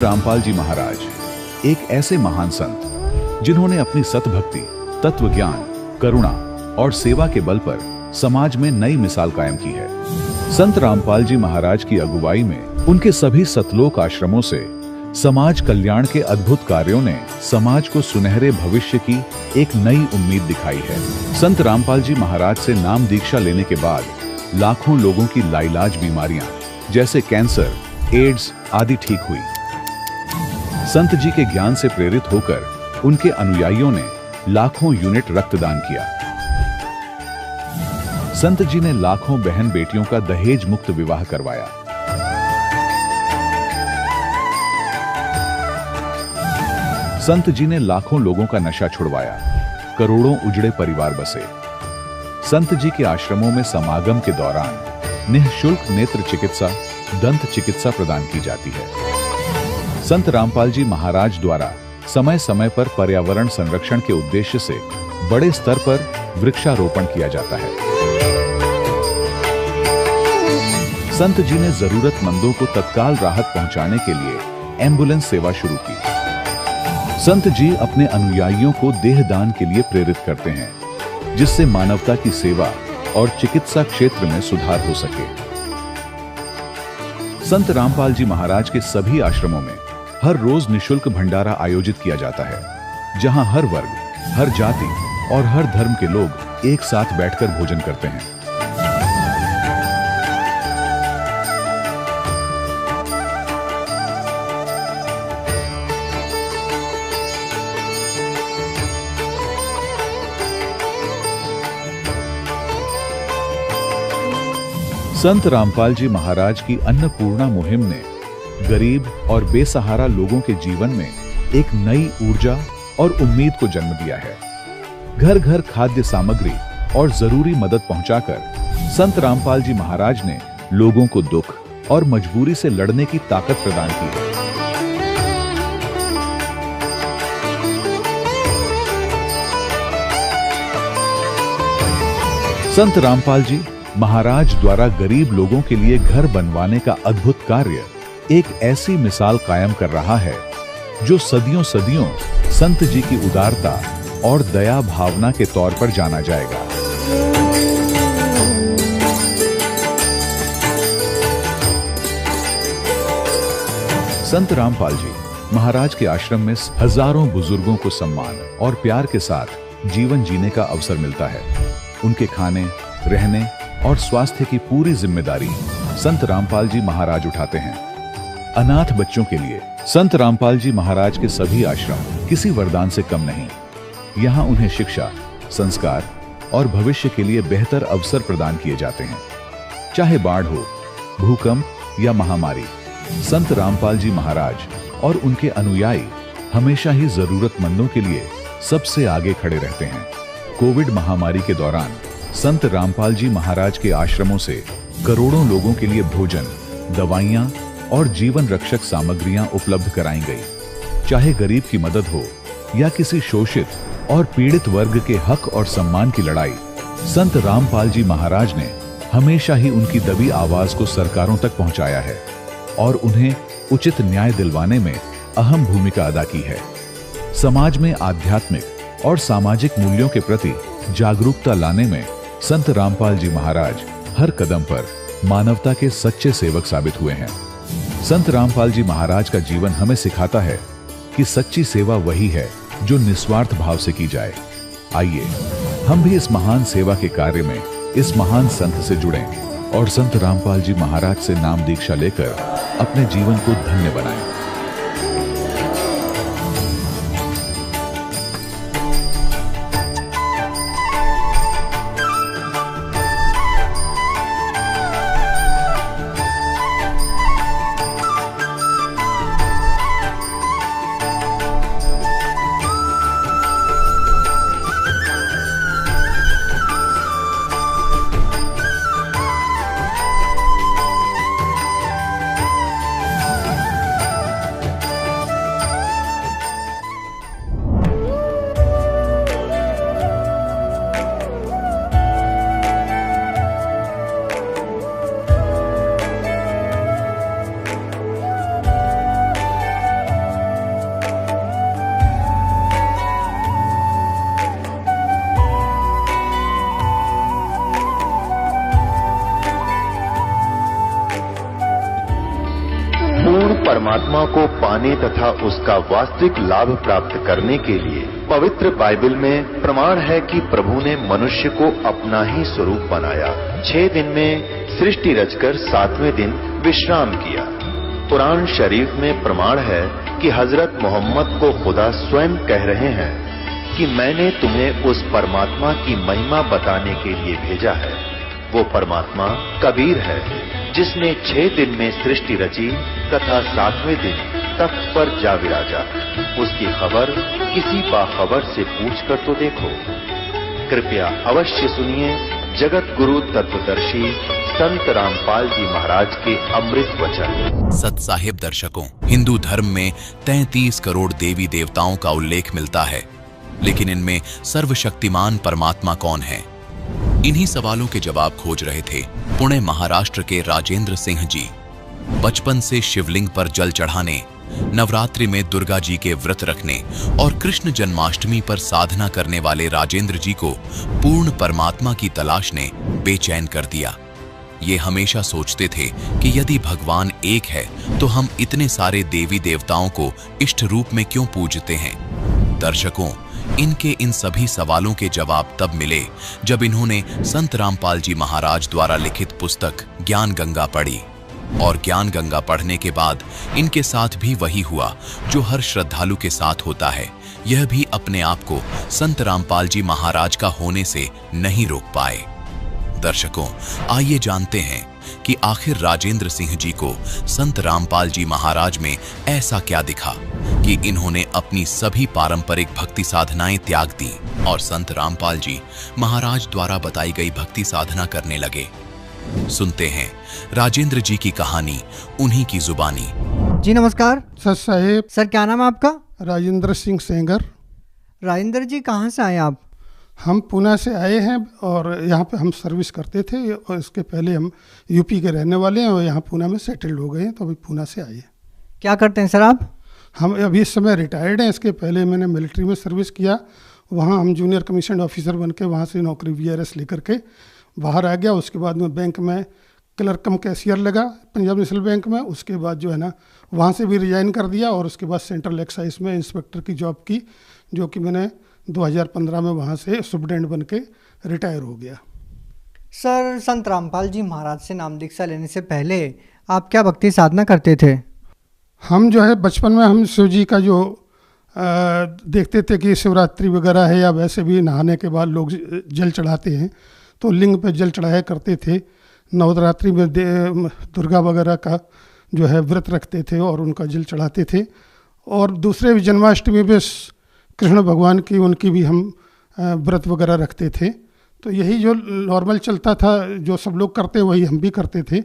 रामपाल जी महाराज एक ऐसे महान संत जिन्होंने अपनी सतभक्ति, तत्व ज्ञान, करुणा और सेवा के बल पर समाज में नई मिसाल कायम की है। संत रामपाल जी महाराज की अगुवाई में उनके सभी सतलोक आश्रमों से समाज कल्याण के अद्भुत कार्यों ने समाज को सुनहरे भविष्य की एक नई उम्मीद दिखाई है। संत रामपाल जी महाराज से नाम दीक्षा लेने के बाद लाखों लोगों की लाइलाज बीमारियां जैसे कैंसर, एड्स आदि ठीक हुई। संत जी के ज्ञान से प्रेरित होकर उनके अनुयायियों ने लाखों यूनिट रक्तदान किया। संत जी ने लाखों बहन बेटियों का दहेज मुक्त विवाह करवाया। संत जी ने लाखों लोगों का नशा छुड़वाया, करोड़ों उजड़े परिवार बसे। संत जी के आश्रमों में समागम के दौरान निःशुल्क नेत्र चिकित्सा, दंत चिकित्सा प्रदान की जाती है। संत रामपाल जी महाराज द्वारा समय समय पर पर्यावरण संरक्षण के उद्देश्य से बड़े स्तर पर वृक्षारोपण किया जाता है। संत जी ने जरूरतमंदों को तत्काल राहत पहुंचाने के लिए एम्बुलेंस सेवा शुरू की। संत जी अपने अनुयायियों को देहदान के लिए प्रेरित करते हैं, जिससे मानवता की सेवा और चिकित्सा क्षेत्र में सुधार हो सके। संत रामपाल जी महाराज के सभी आश्रमों में हर रोज निःशुल्क भंडारा आयोजित किया जाता है, जहां हर वर्ग, हर जाति और हर धर्म के लोग एक साथ बैठकर भोजन करते हैं। संत रामपाल जी महाराज की अन्नपूर्णा मुहिम ने गरीब और बेसहारा लोगों के जीवन में एक नई ऊर्जा और उम्मीद को जन्म दिया है। घर घर खाद्य सामग्री और जरूरी मदद पहुंचाकर संत रामपाल जी महाराज ने लोगों को दुख और मजबूरी से लड़ने की ताकत प्रदान की है। संत रामपाल जी महाराज द्वारा गरीब लोगों के लिए घर बनवाने का अद्भुत कार्य एक ऐसी मिसाल कायम कर रहा है जो सदियों सदियों संत जी की उदारता और दया भावना के तौर पर जाना जाएगा। संत रामपाल जी महाराज के आश्रम में हजारों बुजुर्गों को सम्मान और प्यार के साथ जीवन जीने का अवसर मिलता है। उनके खाने, रहने और स्वास्थ्य की पूरी जिम्मेदारी संत रामपाल जी महाराज उठाते हैं। अनाथ बच्चों के लिए संत रामपाल जी महाराज के सभी आश्रम किसी वरदान से कम नहीं। यहाँ उन्हें शिक्षा, संस्कार और भविष्य के लिए बेहतर अवसर प्रदान किए जाते हैं। चाहे बाढ़ हो, भूकंप या महामारी, संत रामपाल जी महाराज और उनके अनुयायी हमेशा ही जरूरतमंदों के लिए सबसे आगे खड़े रहते हैं। कोविड महामारी के दौरान संत रामपाल जी महाराज के आश्रमों से करोड़ों लोगों के लिए भोजन, दवाइयां और जीवन रक्षक सामग्रियां उपलब्ध कराई गई। चाहे गरीब की मदद हो या किसी शोषित और पीड़ित वर्ग के हक और सम्मान की लड़ाई, संत रामपाल जी महाराज ने हमेशा ही उनकी दबी आवाज को सरकारों तक पहुंचाया है और उन्हें उचित न्याय दिलवाने में अहम भूमिका अदा की है। समाज में आध्यात्मिक और सामाजिक मूल्यों के प्रति जागरूकता लाने में संत रामपाल जी महाराज हर कदम पर मानवता के सच्चे सेवक साबित हुए हैं। संत रामपाल जी महाराज का जीवन हमें सिखाता है कि सच्ची सेवा वही है जो निस्वार्थ भाव से की जाए। आइए हम भी इस महान सेवा के कार्य में इस महान संत से जुड़ें और संत रामपाल जी महाराज से नाम दीक्षा लेकर अपने जीवन को धन्य बनाएं। परमात्मा को पाने तथा उसका वास्तविक लाभ प्राप्त करने के लिए पवित्र बाइबल में प्रमाण है कि प्रभु ने मनुष्य को अपना ही स्वरूप बनाया। 6 दिन में सृष्टि रचकर 7वें दिन विश्राम किया। कुरान शरीफ में प्रमाण है कि हजरत मोहम्मद को खुदा स्वयं कह रहे हैं कि मैंने तुम्हें उस परमात्मा की महिमा बताने के लिए भेजा है। वो परमात्मा कबीर है जिसने 6 दिन में सृष्टि रची तथा 7वें दिन तख्त पर जा विराजा। उसकी खबर किसी बाखबर से पूछकर तो देखो। कृपया अवश्य सुनिए जगत गुरु तत्वदर्शी संत रामपाल जी महाराज के अमृत वचन। सत साहिब दर्शकों, हिंदू धर्म में 33 करोड़ देवी देवताओं का उल्लेख मिलता है, लेकिन इनमें सर्वशक्तिमान परमात्मा कौन है? इन्हीं सवालों के जवाब खोज रहे थे पुणे महाराष्ट्र के राजेंद्र सिंह जी। बचपन से शिवलिंग पर जल चढ़ाने, नवरात्रि में दुर्गा जी के व्रत रखने और कृष्ण जन्माष्टमी पर साधना करने वाले राजेंद्र जी को पूर्ण परमात्मा की तलाश ने बेचैन कर दिया। ये हमेशा सोचते थे कि यदि भगवान एक है तो हम इतने सारे देवी देवताओं को इष्ट रूप में क्यों पूजते हैं? दर्शकों, इनके इन सभी सवालों के जवाब तब मिले जब इन्होंने संत रामपाल जी महाराज द्वारा लिखित पुस्तक ज्ञान गंगा पढ़ी। और ज्ञान गंगा पढ़ने के बाद इनके साथ भी वही हुआ जो हर श्रद्धालु के साथ होता है। यह भी अपने आप को संत रामपाल जी महाराज का होने से नहीं रोक पाए। दर्शकों, आइए जानते हैं कि आखिर राजेंद्र सिंह जी को संत रामपाल जी महाराज में ऐसा क्या दिखा कि इन्होंने अपनी सभी पारंपरिक भक्ति साधनाएं त्याग दी और संत रामपाल जी महाराज द्वारा बताई गई भक्ति साधना करने लगे। सुनते हैं राजेंद्र जी की कहानी उन्हीं की जुबानी। जी नमस्कार। सर साहेब। सर क्या नाम है आपका? राजेंद्र सिंह सेंगर। राजेंद्र जी कहाँ से आए आप? हम पुणे से आए हैं और यहाँ पे हम सर्विस करते थे और इसके पहले हम यूपी के रहने वाले हैं और यहाँ पुणे में सेटल्ड हो गए हैं, तो अभी पुणे से आए हैं। क्या करते हैं सर आप? हम अभी इस समय रिटायर्ड हैं। इसके पहले मैंने मिलिट्री में सर्विस किया, वहाँ हम जूनियर कमीशन ऑफिसर बन के वहाँ से नौकरी VRS लेकर के बाहर आ गया। उसके बाद में बैंक में क्लर्क कम कैशियर लगा पंजाब नेशनल बैंक में। उसके बाद जो है ना वहाँ से भी रिजाइन कर दिया और उसके बाद सेंट्रल एक्साइज में इंस्पेक्टर की जॉब की, जो कि मैंने 2015 में वहाँ से सुपरटेंडेंट बन के रिटायर हो गया। सर संत रामपाल जी महाराज से नाम दीक्षा लेने से पहले आप क्या भक्ति साधना करते थे? हम जो है बचपन में हम शिव जी का जो देखते थे कि शिवरात्रि वगैरह है या वैसे भी नहाने के बाद लोग जल चढ़ाते हैं, तो लिंग पे जल चढ़ाया करते थे। नवरात्रि में दुर्गा वगैरह का जो है व्रत रखते थे और उनका जल चढ़ाते थे। और दूसरे भी जन्माष्टमी पे कृष्ण भगवान की उनकी भी हम व्रत वगैरह रखते थे। तो यही जो नॉर्मल चलता था, जो सब लोग करते वही हम भी करते थे।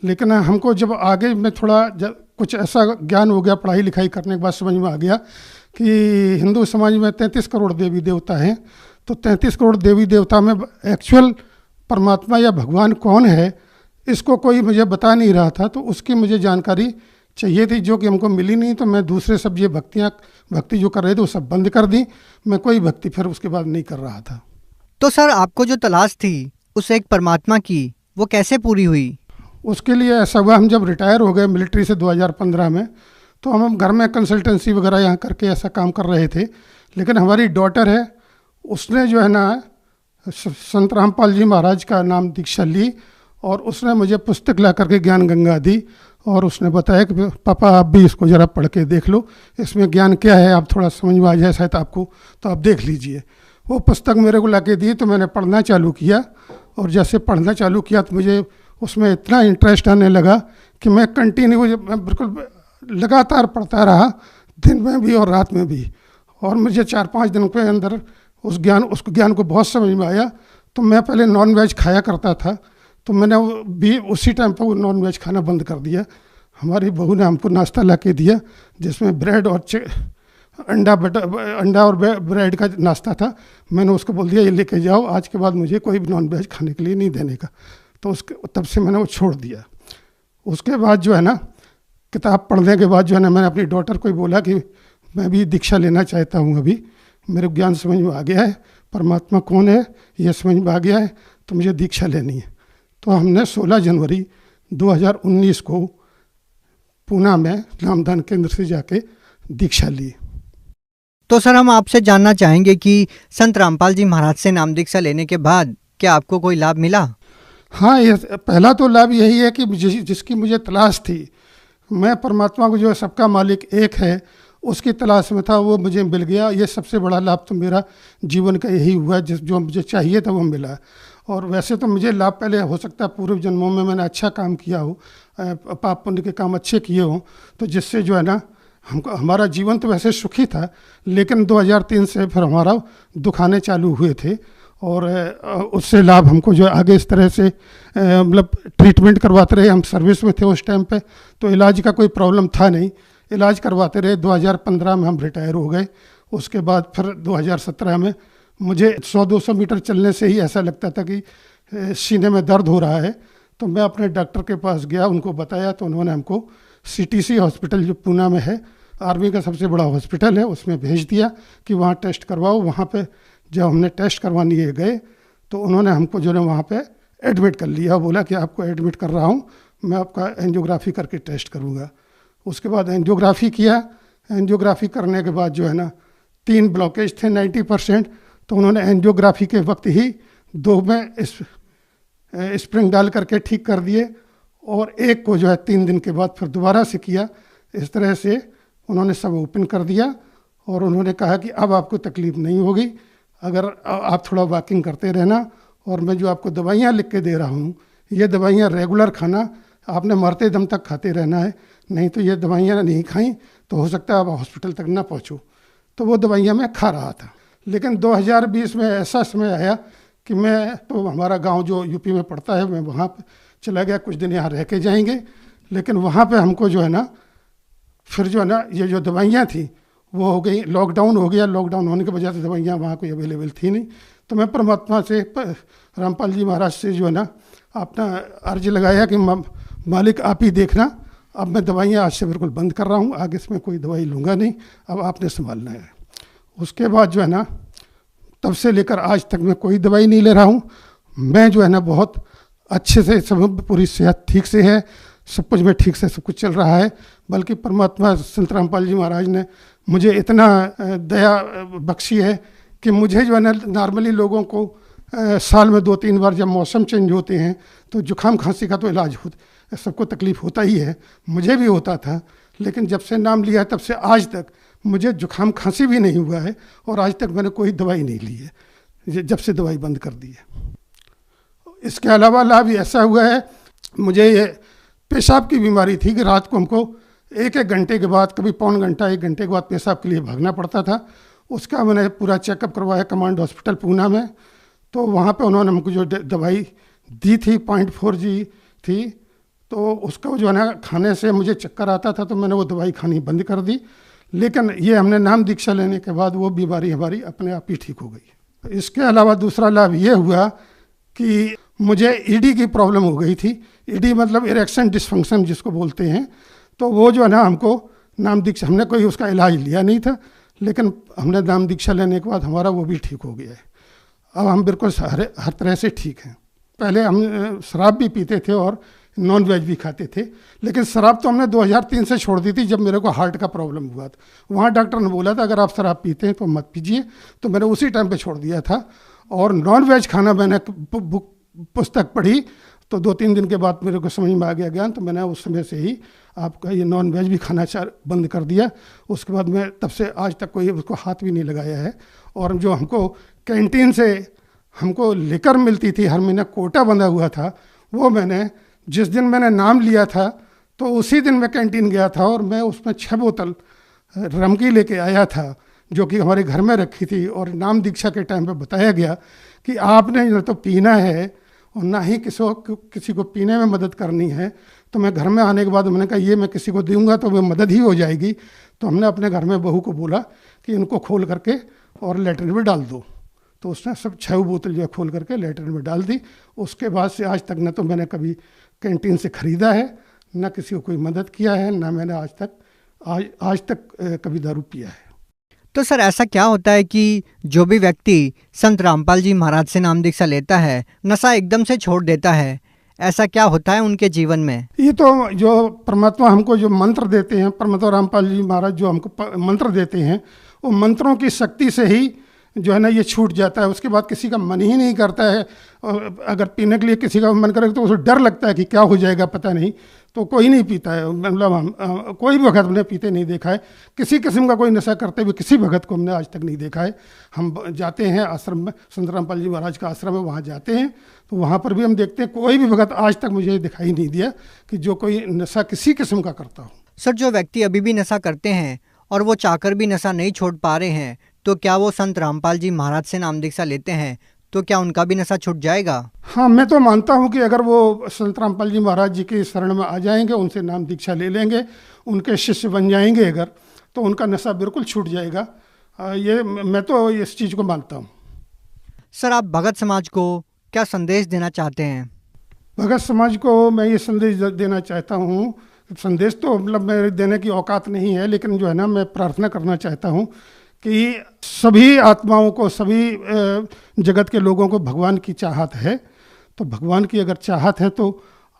लेकिन हमको जब आगे में थोड़ा कुछ ऐसा ज्ञान हो गया, पढ़ाई लिखाई करने के बाद समझ में आ गया कि हिंदू समाज में 33 करोड़ देवी देवता हैं। तो 33 करोड़ देवी देवता में एक्चुअल परमात्मा या भगवान कौन है, इसको कोई मुझे बता नहीं रहा था। तो उसकी मुझे जानकारी चाहिए थी, जो कि हमको मिली नहीं। तो मैं दूसरे सब ये भक्ति जो कर रहे थे वो सब बंद कर दी। मैं कोई भक्ति फिर उसके बाद नहीं कर रहा था। तो सर आपको जो तलाश थी उस एक परमात्मा की, वो कैसे पूरी हुई? उसके लिए ऐसा हुआ, हम जब रिटायर हो गए मिलिट्री से 2015 में, तो हम घर में कंसल्टेंसी वगैरह यहाँ करके ऐसा काम कर रहे थे। लेकिन हमारी डॉटर है, उसने जो है ना संत रामपाल जी महाराज का नाम दीक्षा ली और उसने मुझे पुस्तक ला करके ज्ञान गंगा दी और उसने बताया कि पापा आप भी इसको ज़रा पढ़ के देख लो, इसमें ज्ञान क्या है, आप थोड़ा समझ में आ जाए शायद आपको, तो आप देख लीजिए। वो पुस्तक मेरे को ला के दी तो मैंने पढ़ना चालू किया और जैसे पढ़ना चालू किया तो मुझे उसमें इतना इंटरेस्ट आने लगा कि मैं बिल्कुल लगातार पढ़ता रहा, दिन में भी और रात में भी। और मुझे 4-5 दिन के अंदर उस ज्ञान को बहुत समझ में आया। तो मैं पहले नॉन वेज खाया करता था, तो मैंने भी उसी टाइम पर वो नॉन वेज खाना बंद कर दिया। हमारी बहू ने हमको नाश्ता ला के दिया जिसमें ब्रेड और अंडा और ब्रेड का नाश्ता था। मैंने उसको बोल दिया ये लेके जाओ, आज के बाद मुझे कोई भी नॉन वेज खाने के लिए नहीं देने का। तो तब से मैंने वो छोड़ दिया। उसके बाद जो है ना किताब पढ़ने के बाद जो है ना मैंने अपनी डॉटर को ही बोला कि मैं भी दीक्षा लेना चाहता हूँ। अभी मेरे ज्ञान समझ में आ गया है, परमात्मा कौन है ये समझ में आ गया है, तो मुझे दीक्षा लेनी है। तो हमने 16 जनवरी 2019 को पूना में नामदान केंद्र से जाके दीक्षा ली। तो सर हम आपसे जानना चाहेंगे कि संत रामपाल जी महाराज से नाम दीक्षा लेने के बाद क्या आपको कोई लाभ मिला? हाँ, ये पहला तो लाभ यही है कि जिसकी मुझे तलाश थी, मैं परमात्मा को जो सबका मालिक एक है उसकी तलाश में था, वो मुझे मिल गया। ये सबसे बड़ा लाभ तो मेरा जीवन का यही हुआ, जो मुझे चाहिए था वो मिला। और वैसे तो मुझे लाभ पहले हो सकता है पूर्व जन्मों में मैंने अच्छा काम किया हो, पाप पुण्य के काम अच्छे किए हों, तो जिससे जो है ना हमको हमारा जीवन तो वैसे सुखी था, लेकिन 2003 से फिर हमारा दुख आने चालू हुए थे। और उससे लाभ हमको जो आगे इस तरह से मतलब ट्रीटमेंट करवाते रहे। हम सर्विस में थे उस टाइम पे, तो इलाज का कोई प्रॉब्लम था नहीं, इलाज करवाते रहे। 2015 में हम रिटायर हो गए। उसके बाद फिर 2017 में मुझे 100-200 मीटर चलने से ही ऐसा लगता था कि सीने में दर्द हो रहा है। तो मैं अपने डॉक्टर के पास गया, उनको बताया, तो उन्होंने हमको CTC हॉस्पिटल जो पूना में है, आर्मी का सबसे बड़ा हॉस्पिटल है, उसमें भेज दिया कि वहाँ टेस्ट करवाओ। वहाँ पे जब हमने टेस्ट करवाने गए तो उन्होंने हमको जो है वहाँ पे एडमिट कर लिया। बोला कि आपको एडमिट कर रहा हूँ, मैं आपका एंजियोग्राफी करके टेस्ट करूँगा। उसके बाद एंजियोग्राफी किया। एंजियोग्राफी करने के बाद जो है ना 3 ब्लॉकेज थे 90%, तो उन्होंने एंजियोग्राफी के वक्त ही 2 में स्प्रिंग डाल करके ठीक कर दिए, और एक को जो है 3 दिन के बाद फिर दोबारा से किया। इस तरह से उन्होंने सब ओपन कर दिया और उन्होंने कहा कि अब आपको तकलीफ़ नहीं होगी, अगर आप थोड़ा वॉकिंग करते रहना, और मैं जो आपको दवाइयाँ लिख के दे रहा हूँ, ये दवाइयाँ रेगुलर खाना, आपने मरते दम तक खाते रहना है, नहीं तो ये दवाइयाँ नहीं खाई तो हो सकता है आप हॉस्पिटल तक ना पहुँचो। तो वो दवाइयाँ मैं खा रहा था। लेकिन 2020 में ऐसा समय आया कि मैं तो हमारा गांव जो यूपी में पड़ता है, मैं वहाँ पे चला गया। कुछ दिन यहाँ रह के जाएंगे, लेकिन वहाँ पे हमको जो है ना फिर जो है ना ये जो दवाइयाँ थी वो हो गई, लॉकडाउन हो गया। लॉकडाउन होने की वजह से दवाइयाँ वहाँ कोई अवेलेबल थी नहीं। तो मैं परमात्मा से, रामपाल जी महाराज से जो है ना अपना अर्ज लगाया कि मालिक आप ही देखना, अब मैं दवाइयाँ आज से बिल्कुल बंद कर रहा हूँ, आगे इसमें कोई दवाई लूँगा नहीं, अब आपने संभालना है। उसके बाद जो है ना तब से लेकर आज तक मैं कोई दवाई नहीं ले रहा हूँ। मैं जो है ना बहुत अच्छे से, सब पूरी सेहत ठीक से है, सब कुछ में ठीक से सब कुछ चल रहा है। बल्कि परमात्मा संत रामपाल जी महाराज ने मुझे इतना दया बख्शी है कि मुझे जो है ना नॉर्मली लोगों को साल में 2-3 बार जब मौसम चेंज होते हैं तो जुकाम खांसी का तो इलाज सबको तकलीफ़ होता ही है, मुझे भी होता था। लेकिन जब से नाम लिया तब से आज तक मुझे जुकाम खांसी भी नहीं हुआ है, और आज तक मैंने कोई दवाई नहीं ली है, जब से दवाई बंद कर दी है। इसके अलावा लाभ ऐसा हुआ है, मुझे ये पेशाब की बीमारी थी कि रात को हमको 1-1 घंटे के बाद, कभी पौन घंटा 1 घंटे के बाद पेशाब के लिए भागना पड़ता था। उसका मैंने पूरा चेकअप करवाया कमांड हॉस्पिटल पूना में। तो वहाँ पे उन्होंने हमको जो दवाई दी थी 0.4G थी, तो उसको जो है ना खाने से मुझे चक्कर आता था, तो मैंने वो दवाई खानी बंद कर दी। लेकिन ये हमने नाम दीक्षा लेने के बाद वो बीमारी हमारी अपने आप ही ठीक हो गई। इसके अलावा दूसरा लाभ ये हुआ कि मुझे ED की प्रॉब्लम हो गई थी। ED मतलब इरेक्शन डिसफंक्शन जिसको बोलते हैं। तो वो जो है ना हमको नाम दीक्षा, हमने कोई उसका इलाज लिया नहीं था, लेकिन हमने नाम दीक्षा लेने के बाद हमारा वो भी ठीक हो गया है। अब हम बिल्कुल हर तरह से ठीक हैं। पहले हम शराब भी पीते थे और नॉन वेज भी खाते थे, लेकिन शराब तो हमने 2003 से छोड़ दी थी जब मेरे को हार्ट का प्रॉब्लम हुआ था। वहाँ डॉक्टर ने बोला था अगर आप शराब पीते हैं तो मत पीजिए, तो मैंने उसी टाइम पे छोड़ दिया था। और नॉन वेज खाना मैंने पुस्तक पढ़ी तो 2-3 दिन के बाद मेरे को समझ में आ गया ज्ञान, तो मैंने उस समय से ही आपका ये नॉन वेज भी खाना बंद कर दिया। उसके बाद मैं तब से आज तक कोई उसको हाथ भी नहीं लगाया है। और जो हमको कैंटीन से हमको लिकर मिलती थी, हर महीने कोटा बंधा हुआ था, वो मैंने जिस दिन मैंने नाम लिया था तो उसी दिन मैं कैंटीन गया था और मैं उसमें 6 बोतल रम की लेके आया था, जो कि हमारे घर में रखी थी। और नाम दीक्षा के टाइम पे बताया गया कि आपने न तो पीना है और ना ही किसी को पीने में मदद करनी है। तो मैं घर में आने के बाद मैंने कहा ये मैं किसी को दूंगा तो वो मदद ही हो जाएगी। तो हमने अपने घर में बहू को बोला कि इनको खोल करके और लेटरिन में डाल दो। तो उसने सब 6 बोतल जो है खोल करके लेटरिन में डाल दी। उसके बाद से आज तक न तो मैंने कभी कैंटीन से ख़रीदा है, न किसी को कोई मदद किया है, न मैंने आज तक कभी दारू पिया है। तो सर ऐसा क्या होता है कि जो भी व्यक्ति संत रामपाल जी महाराज से नाम दीक्षा लेता है, नशा एकदम से छोड़ देता है, ऐसा क्या होता है उनके जीवन में? ये तो जो परमात्मा हमको जो मंत्र देते हैं, परमात्मा रामपाल जी महाराज जो हमको मंत्र देते हैं, वो मंत्रों की शक्ति से ही जो है ना ये छूट जाता है। उसके बाद किसी का मन ही नहीं करता है, और अगर पीने के लिए किसी का मन करे तो उसे डर लगता है कि क्या हो जाएगा पता नहीं, तो कोई नहीं पीता है। मतलब हम कोई भी भगत हमने पीते नहीं देखा है, किसी किस्म का कोई नशा करते हुए किसी भगत को हमने आज तक नहीं देखा है। हम जाते हैं आश्रम में, संत रामपाल जी महाराज का आश्रम है, वहाँ जाते हैं तो वहाँ पर भी हम देखते हैं कोई भी भगत आज तक मुझे दिखाई नहीं दिया कि जो कोई नशा किसी किस्म का करता हो। सर, जो व्यक्ति अभी भी नशा करते हैं और वो चाहकर भी नशा नहीं छोड़ पा रहे हैं, तो क्या वो संत रामपाल जी महाराज से नाम दीक्षा लेते हैं तो क्या उनका भी नशा छूट जाएगा? हाँ, मैं तो मानता हूँ कि अगर वो संत रामपाल जी महाराज जी की शरण में आ जाएंगे, उनसे नाम दीक्षा ले लेंगे, उनके शिष्य बन जाएंगे अगर, तो उनका नशा बिल्कुल छूट जाएगा। ये मैं तो इस चीज़ को मानता हूँ। सर, आप भगत समाज को क्या संदेश देना चाहते हैं? भगत समाज को मैं ये संदेश देना चाहता हूँ, संदेश तो मतलब मेरे देने की औकात नहीं है, लेकिन जो है ना मैं प्रार्थना करना चाहता हूँ कि सभी आत्माओं को, सभी जगत के लोगों को भगवान की चाहत है। तो भगवान की अगर चाहत है तो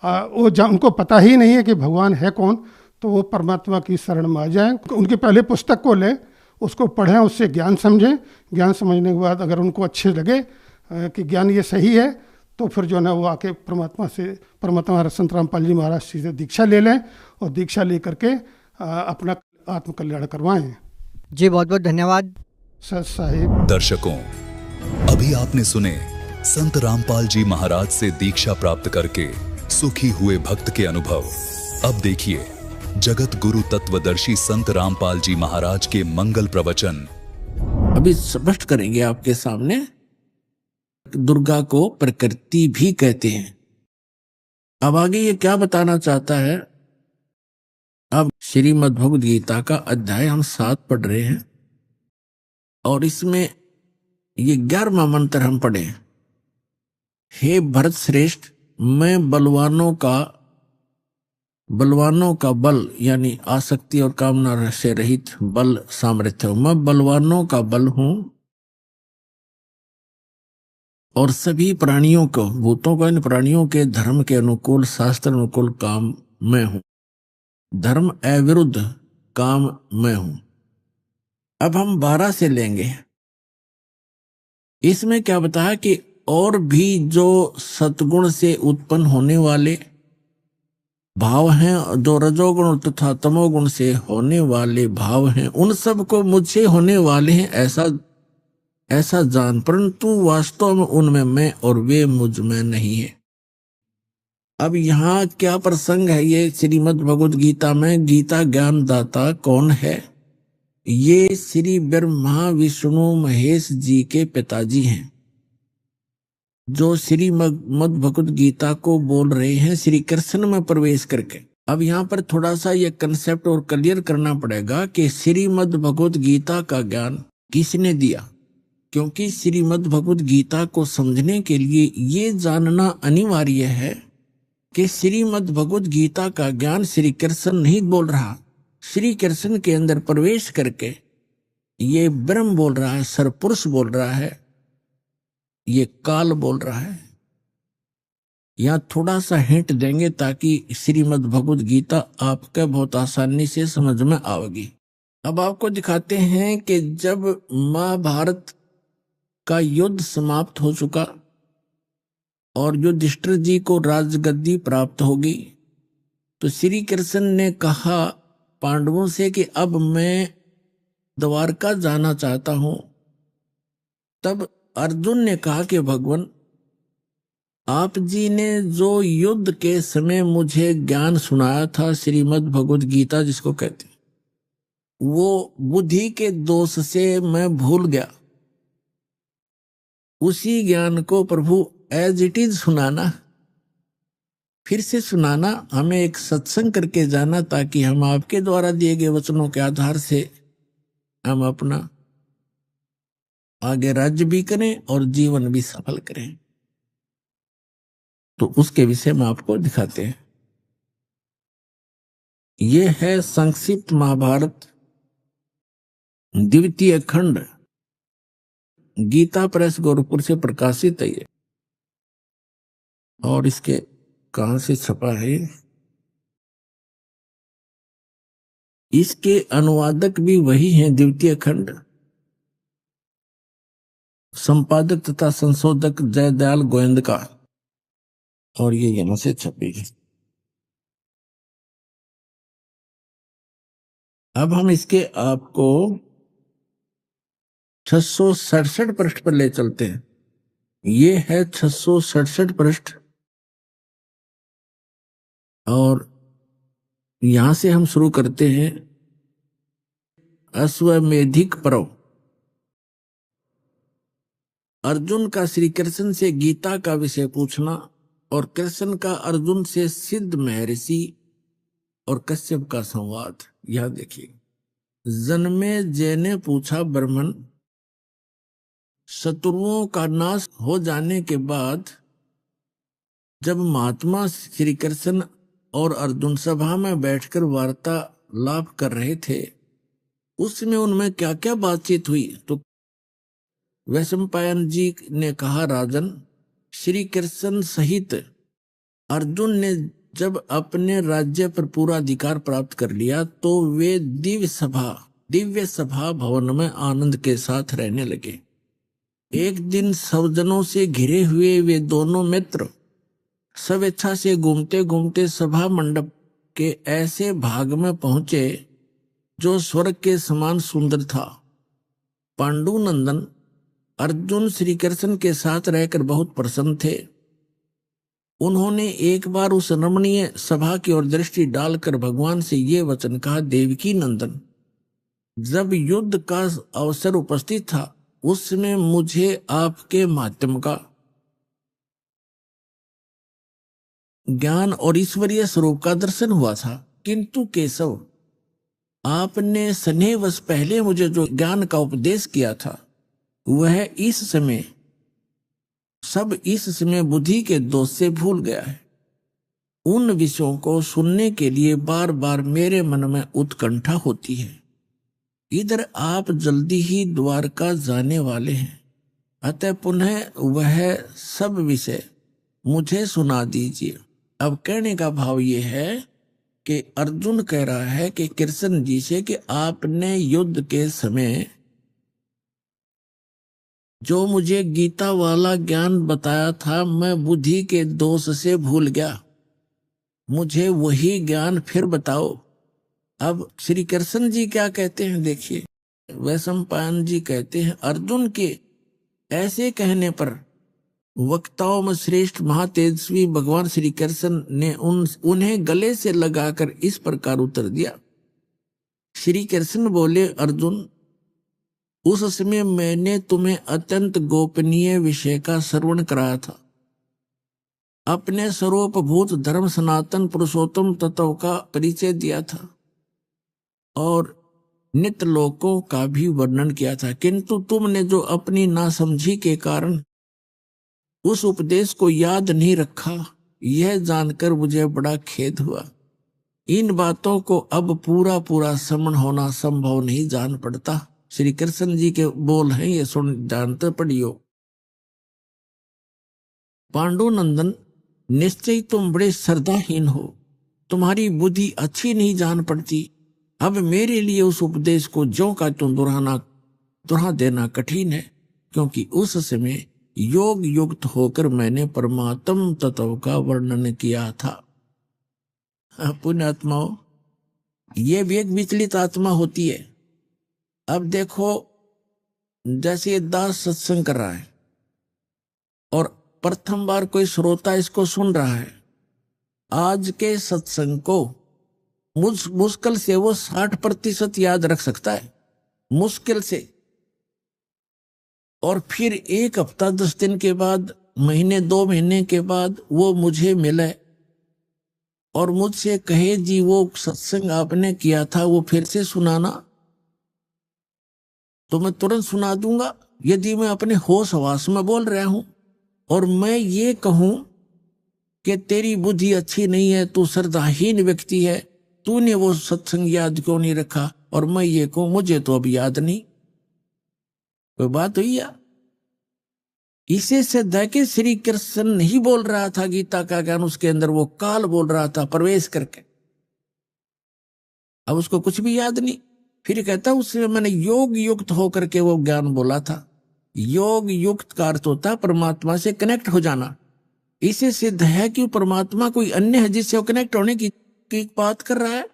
वो उनको पता ही नहीं है कि भगवान है कौन, तो वो परमात्मा की शरण में आ जाएं। उनकी पहले पुस्तक को लें, उसको पढ़ें, उससे ज्ञान समझें। ज्ञान समझने के बाद अगर उनको अच्छे लगे कि ज्ञान ये सही है, तो फिर जो है ना वो आके परमात्मा संत रामपाल जी महाराज से दीक्षा ले लें और दीक्षा ले करके अपना आत्मकल्याण करवाएं। जी, बहुत बहुत धन्यवाद सर साहिब। दर्शकों, अभी आपने सुने संत रामपाल जी महाराज से दीक्षा प्राप्त करके सुखी हुए भक्त के अनुभव। अब देखिए जगत गुरु तत्वदर्शी संत रामपाल जी महाराज के मंगल प्रवचन। अभी स्पष्ट करेंगे आपके सामने। दुर्गा को प्रकृति भी कहते हैं। अब आगे ये क्या बताना चाहता है? अब श्रीमद् भगवद गीता का अध्याय हम 7 पढ़ रहे हैं और इसमें ये 11वां मंत्र हम पढ़े। हे भरत श्रेष्ठ, मैं बलवानों का बल यानी आसक्ति और कामना से रहित बल सामर्थ्य हूं। मैं बलवानों का बल हूं और सभी प्राणियों को, भूतों को, इन प्राणियों के धर्म के अनुकूल, शास्त्र अनुकूल काम मैं हूं। धर्म अविरुद्ध काम मैं हूं। अब हम 12 से लेंगे। इसमें क्या बताया कि और भी जो सतगुण से उत्पन्न होने वाले भाव हैं, जो रजोगुण तथा तमोगुण से होने वाले भाव हैं, उन सब को मुझसे होने वाले हैं ऐसा जान, परंतु वास्तव में उनमें मैं और वे मुझ में नहीं है। अब यहाँ क्या प्रसंग है? ये श्रीमद् भगवद गीता में गीता ज्ञान दाता कौन है? ये श्री ब्रह्मा विष्णु महेश जी के पिताजी हैं, जो श्रीमद् भगवद गीता को बोल रहे हैं श्री कृष्ण में प्रवेश करके। अब यहाँ पर थोड़ा सा ये कंसेप्ट और क्लियर करना पड़ेगा कि श्रीमद् भगवद गीता का ज्ञान किसने दिया, क्योंकि श्रीमद् भगवद गीता को समझने के लिए ये जानना अनिवार्य है कि श्रीमद् भगवद गीता का ज्ञान श्री कृष्ण नहीं बोल रहा। श्री कृष्ण के अंदर प्रवेश करके ये ब्रह्म बोल रहा है, सरपुरुष बोल रहा है, ये काल बोल रहा है। यहाँ थोड़ा सा हिंट देंगे ताकि श्रीमद् भगवद गीता आपके बहुत आसानी से समझ में आएगी। अब आपको दिखाते हैं कि जब महाभारत का युद्ध समाप्त हो चुका और युधिष्ठिर जी को राजगद्दी प्राप्त होगी, तो श्री कृष्ण ने कहा पांडवों से कि अब मैं द्वारका जाना चाहता हूं। तब अर्जुन ने कहा कि भगवान, आप जी ने जो युद्ध के समय मुझे ज्ञान सुनाया था, श्रीमद् भगवद गीता जिसको कहते हैं, वो बुद्धि के दोष से मैं भूल गया। उसी ज्ञान को प्रभु एज इट इज सुनाना, फिर से सुनाना, हमें एक सत्संग करके जाना, ताकि हम आपके द्वारा दिए गए वचनों के आधार से हम अपना आगे राज्य भी करें और जीवन भी सफल करें। तो उसके विषय में आपको दिखाते हैं। यह है संक्षिप्त महाभारत द्वितीय खंड, गीता प्रेस गोरखपुर से प्रकाशित है ये। और इसके कहाँ से छपा है। इसके अनुवादक भी वही हैं, द्वितीय खंड, संपादक तथा संशोधक जयदयाल गोविंद का, और ये यहां से छपी है। अब हम इसके आपको 667 पृष्ठ पर ले चलते हैं। ये है 667 पृष्ठ, और यहां से हम शुरू करते हैं। अश्वमेधिक पर्व। अर्जुन का श्री कृष्ण से गीता का विषय पूछना और कृष्ण का अर्जुन से सिद्ध महर्षि और कश्यप का संवाद। यह देखिए, जन्मे जय ने पूछा ब्राह्मण, शत्रुओं का नाश हो जाने के बाद जब महात्मा श्री कृष्ण और अर्जुन सभा में बैठकर वार्तालाप कर रहे थे, उसमें उनमें क्या क्या बातचीत हुई। तो वैशंपायन जी ने कहा, राजन, श्री कृष्ण सहित अर्जुन ने जब अपने राज्य पर पूरा अधिकार प्राप्त कर लिया तो वे दिव्य सभा भवन में आनंद के साथ रहने लगे। एक दिन सज्जनों से घिरे हुए वे दोनों मित्र स्वेच्छा से घूमते घूमते सभा मंडप के ऐसे भाग में पहुंचे जो स्वर्ग के समान सुंदर था। पांडुनंदन अर्जुन श्री कृष्ण के साथ रहकर बहुत प्रसन्न थे। उन्होंने एक बार उस रमणीय सभा की ओर दृष्टि डालकर भगवान से ये वचन कहा, देवकी नंदन, जब युद्ध का अवसर उपस्थित था उसमें मुझे आपके माध्यम का ज्ञान और ईश्वरीय स्वरूप का दर्शन हुआ था, किंतु केशव, आपने स्नेहवश पहले मुझे जो ज्ञान का उपदेश किया था वह इस समय बुद्धि के दोष से भूल गया है। उन विषयों को सुनने के लिए बार बार मेरे मन में उत्कंठा होती है। इधर आप जल्दी ही द्वारका जाने वाले हैं, अतः पुनः वह सब विषय मुझे सुना दीजिए। अब कहने का भाव ये है कि अर्जुन कह रहा है कि कृष्ण जी से कि आपने युद्ध के समय जो मुझे गीता वाला ज्ञान बताया था मैं बुद्धि के दोष से भूल गया, मुझे वही ज्ञान फिर बताओ। अब श्री कृष्ण जी क्या कहते हैं देखिए, वैशंपायन जी कहते हैं, अर्जुन के ऐसे कहने पर वक्ताओं में श्रेष्ठ महातेजस्वी भगवान श्री कृष्ण ने उन्हें गले से लगाकर इस प्रकार उत्तर दिया। श्री कृष्ण बोले, अर्जुन, उस समय मैंने तुम्हें अत्यंत गोपनीय विषय का श्रवण कराया था। अपने स्वरूप भूत धर्म सनातन पुरुषोत्तम तत्व का परिचय दिया था और नित्य लोकों का भी वर्णन किया था, किंतु तुमने जो अपनी नासमझी के कारण उस उपदेश को याद नहीं रखा, यह जानकर मुझे बड़ा खेद हुआ। इन बातों को अब पूरा श्रवण होना संभव नहीं जान पड़ता। श्री कृष्ण जी के बोल हैं, ये सुन जानते पढ़ियो। पांडुनंदन, निश्चय तुम बड़े श्रद्धाहीन हो, तुम्हारी बुद्धि अच्छी नहीं जान पड़ती। अब मेरे लिए उस उपदेश को ज्यों का त्यों दोहरा देना कठिन है, क्योंकि उस समय योग युक्त होकर मैंने परमात्म तत्व का वर्णन किया था। पुण्यात्माओं, ये भी एक विचलित आत्मा होती है। अब देखो, जैसे ये दास सत्संग कर रहा है और प्रथम बार कोई श्रोता इसको सुन रहा है, आज के सत्संग को मुश्किल से वो 60% याद रख सकता है, मुश्किल से। और फिर 1 हफ्ता 10 दिन के बाद, महीने 2 महीने के बाद वो मुझे मिले और मुझसे कहे, जी वो सत्संग आपने किया था वो फिर से सुनाना, तो मैं तुरंत सुना दूंगा। यदि मैं अपने होश हवास में बोल रहा हूं और मैं ये कहूं कि तेरी बुद्धि अच्छी नहीं है, तू श्रद्धाहीन व्यक्ति है, तूने वो सत्संग याद क्यों नहीं रखा, और मैं ये कहूं मुझे तो अब याद नहीं, कोई बात हुई या? इसे सिद्ध है कि श्री कृष्ण नहीं बोल रहा था गीता का ज्ञान, उसके अंदर वो काल बोल रहा था प्रवेश करके। अब उसको कुछ भी याद नहीं। फिर कहता उससे मैंने योग युक्त होकर के वो ज्ञान बोला था। योग युक्त का अर्थ होता है परमात्मा से कनेक्ट हो जाना। इसे सिद्ध है कि परमात्मा कोई अन्य है जिससे वो कनेक्ट होने की बात कर रहा है।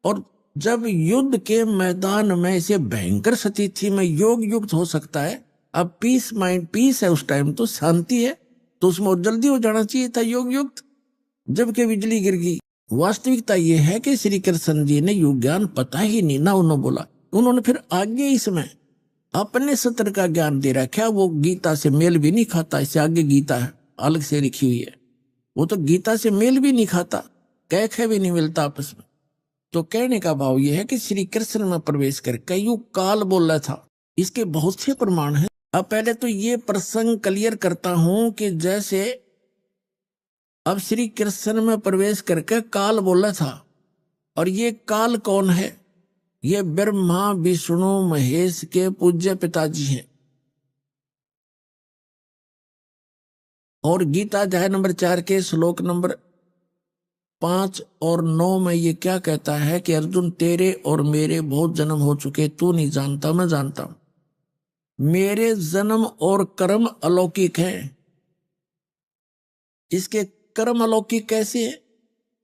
और जब युद्ध के मैदान में इसे भयंकर स्थिति में योग युक्त हो सकता है, अब पीस माइंड पीस है उस टाइम, तो शांति है, तो उसमें और जल्दी हो जाना चाहिए था योग युक्त, जबकि बिजली गिर गई। वास्तविकता यह है कि श्री कृष्ण जी ने योग ज्ञान पता ही नहीं ना उन्होंने बोला। उन्होंने फिर आगे इसमें अपने सत्र का ज्ञान दे रखा, वो गीता से मेल भी नहीं खाता। इससे आगे गीता है अलग से लिखी हुई है, वो तो गीता से मेल भी नहीं खाता, कह भी नहीं मिलता आपस में। तो कहने का भाव यह है कि श्री कृष्ण में प्रवेश करके यू काल बोल रहा था। इसके बहुत से प्रमाण हैं। अब पहले तो ये प्रसंग क्लियर करता हूं कि जैसे अब श्री कृष्ण में प्रवेश करके काल बोला था, और ये काल कौन है? ये ब्रह्मा विष्णु महेश के पूज्य पिताजी हैं। और गीता अध्याय नंबर 4 के श्लोक नंबर 5 और 9 में ये क्या कहता है कि अर्जुन तेरे और मेरे बहुत जन्म हो चुके, तू नहीं जानता मैं जानता हूं। मेरे जन्म और कर्म अलौकिक हैं। इसके कर्म अलौकिक कैसे है?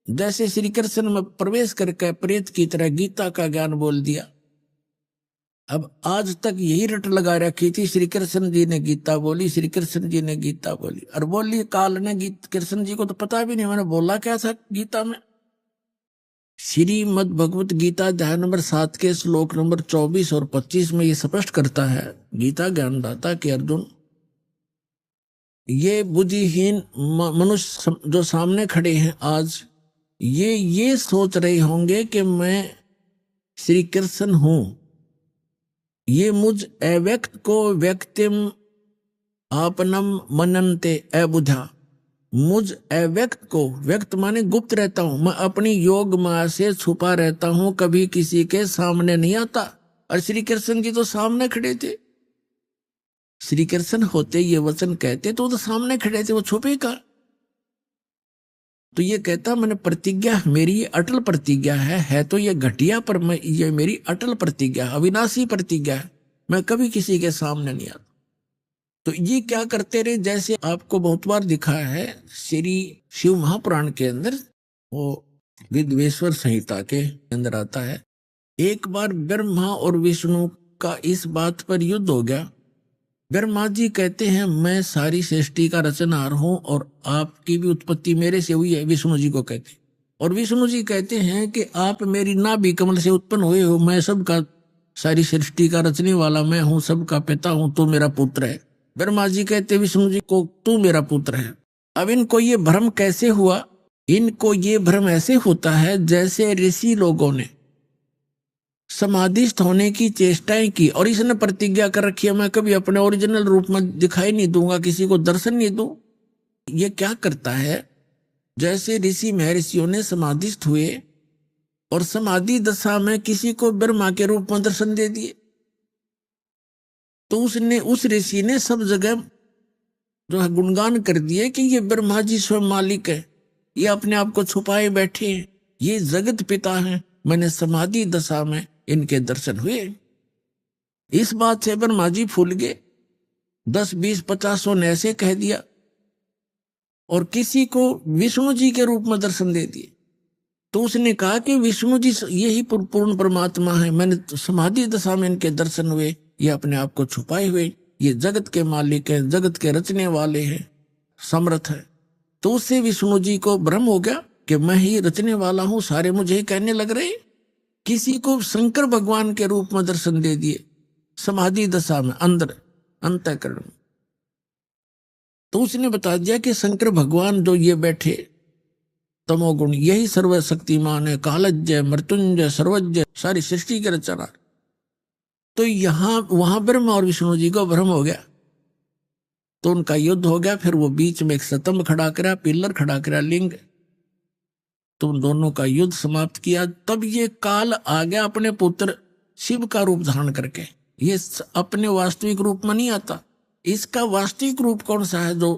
जैसे श्री कृष्ण में प्रवेश करके प्रेत की तरह गीता का ज्ञान बोल दिया। अब आज तक यही रट लगा रखी थी, श्री कृष्ण जी ने गीता बोली, श्री कृष्ण जी ने गीता बोली, और बोली काल ने कृष्ण जी को तो पता भी नहीं मैंने बोला क्या था गीता में। श्रीमद् भगवत गीता अध्याय नंबर 7 के श्लोक नंबर 24 और 25 में ये स्पष्ट करता है गीता ज्ञानदाता कि अर्जुन, ये बुद्धिहीन मनुष्य जो सामने खड़े हैं आज, ये सोच रहे होंगे कि मैं श्री कृष्ण हूं। ये मुझ अव्यक्त को व्यक्तिम आपनम मनन्ते अबुधा, मुझ अव्यक्त को, व्यक्त माने गुप्त रहता हूं, मैं अपनी योग माया से छुपा रहता हूं, कभी किसी के सामने नहीं आता। और श्री कृष्ण जी तो सामने खड़े थे। श्री कृष्ण होते ये वचन कहते तो सामने खड़े थे, वो छुपे का। तो ये कहता मैंने प्रतिज्ञा, मेरी ये अटल प्रतिज्ञा है तो ये घटिया, पर मैं ये मेरी अटल प्रतिज्ञा, अविनाशी प्रतिज्ञा है, मैं कभी किसी के सामने नहीं आता। तो ये क्या करते रहे, जैसे आपको बहुत बार दिखा है श्री शिव महापुराण के अंदर, वो विद्वेश्वर संहिता के अंदर आता है। एक बार ब्रह्मा और विष्णु का इस बात पर युद्ध हो गया। ब्रह्मा जी कहते हैं मैं सारी सृष्टि का रचनहार हूं और आपकी भी उत्पत्ति मेरे से हुई है, विष्णु जी को कहते। और विष्णु जी कहते हैं कि आप मेरी नाभि कमल से उत्पन्न हुए हो, मैं सबका, सारी सृष्टि का रचने वाला मैं हूं, सबका पिता हूं, तो मेरा पुत्र है। ब्रह्मा जी कहते विष्णु जी को तू मेरा पुत्र है। अब इनको ये भ्रम कैसे हुआ? इनको ये भ्रम ऐसे होता है जैसे ऋषि लोगों ने समाधिस्थ होने की चेष्टाएं की और इसने प्रतिज्ञा कर रखी है मैं कभी अपने ओरिजिनल रूप में दिखाई नहीं दूंगा, किसी को दर्शन नहीं दूं। ये क्या करता है, जैसे ऋषि महर्षियों ने समाधिस्थ हुए और समाधि दशा में किसी को ब्रह्मा के रूप में दर्शन दे दिए, तो उस ऋषि ने सब जगह जो है गुणगान कर दिए कि ये ब्रह्मा जी स्वयं मालिक है, ये अपने आप को छुपाए बैठे हैं, ये जगत पिता हैं, मैंने समाधि दशा में इनके दर्शन हुए। इस बात से ब्रह्मा जी फूल गए। 10, 20, 50 ने ऐसे कह दिया और किसी को विष्णु जी के रूप में दर्शन दे दिए। तो उसने कहा कि विष्णु जी यही पूर्ण परमात्मा है, मैंने समाधि दशा में इनके दर्शन हुए, ये अपने आप को छुपाए हुए, ये जगत के मालिक हैं, जगत के रचने वाले हैं, समर्थ है। तो उससे विष्णु जी को भ्रम हो गया कि मैं ही रचने वाला हूं, सारे मुझे ही कहने लग रहे। किसी को शंकर भगवान के रूप में दर्शन दे दिए समाधि दशा में, अंदर अंतःकरण में। तो उसने बता दिया कि शंकर भगवान जो ये बैठे तमोगुण, यही सर्वशक्तिमान है, कालज्ञ मृत्युंजय सर्वज्ञ, सारी सृष्टि के रचना। तो वहां ब्रह्मा और विष्णु जी को भ्रम हो गया, तो उनका युद्ध हो गया। फिर वो बीच में एक स्तंभ खड़ा करा, पिलर खड़ा करा, लिंग, तो उन दोनों का युद्ध समाप्त किया। तब ये काल आ गया अपने पुत्र शिव का रूप धारण करके। ये अपने वास्तविक रूप में नहीं आता, इसका वास्तविक रूप कौन सा है जो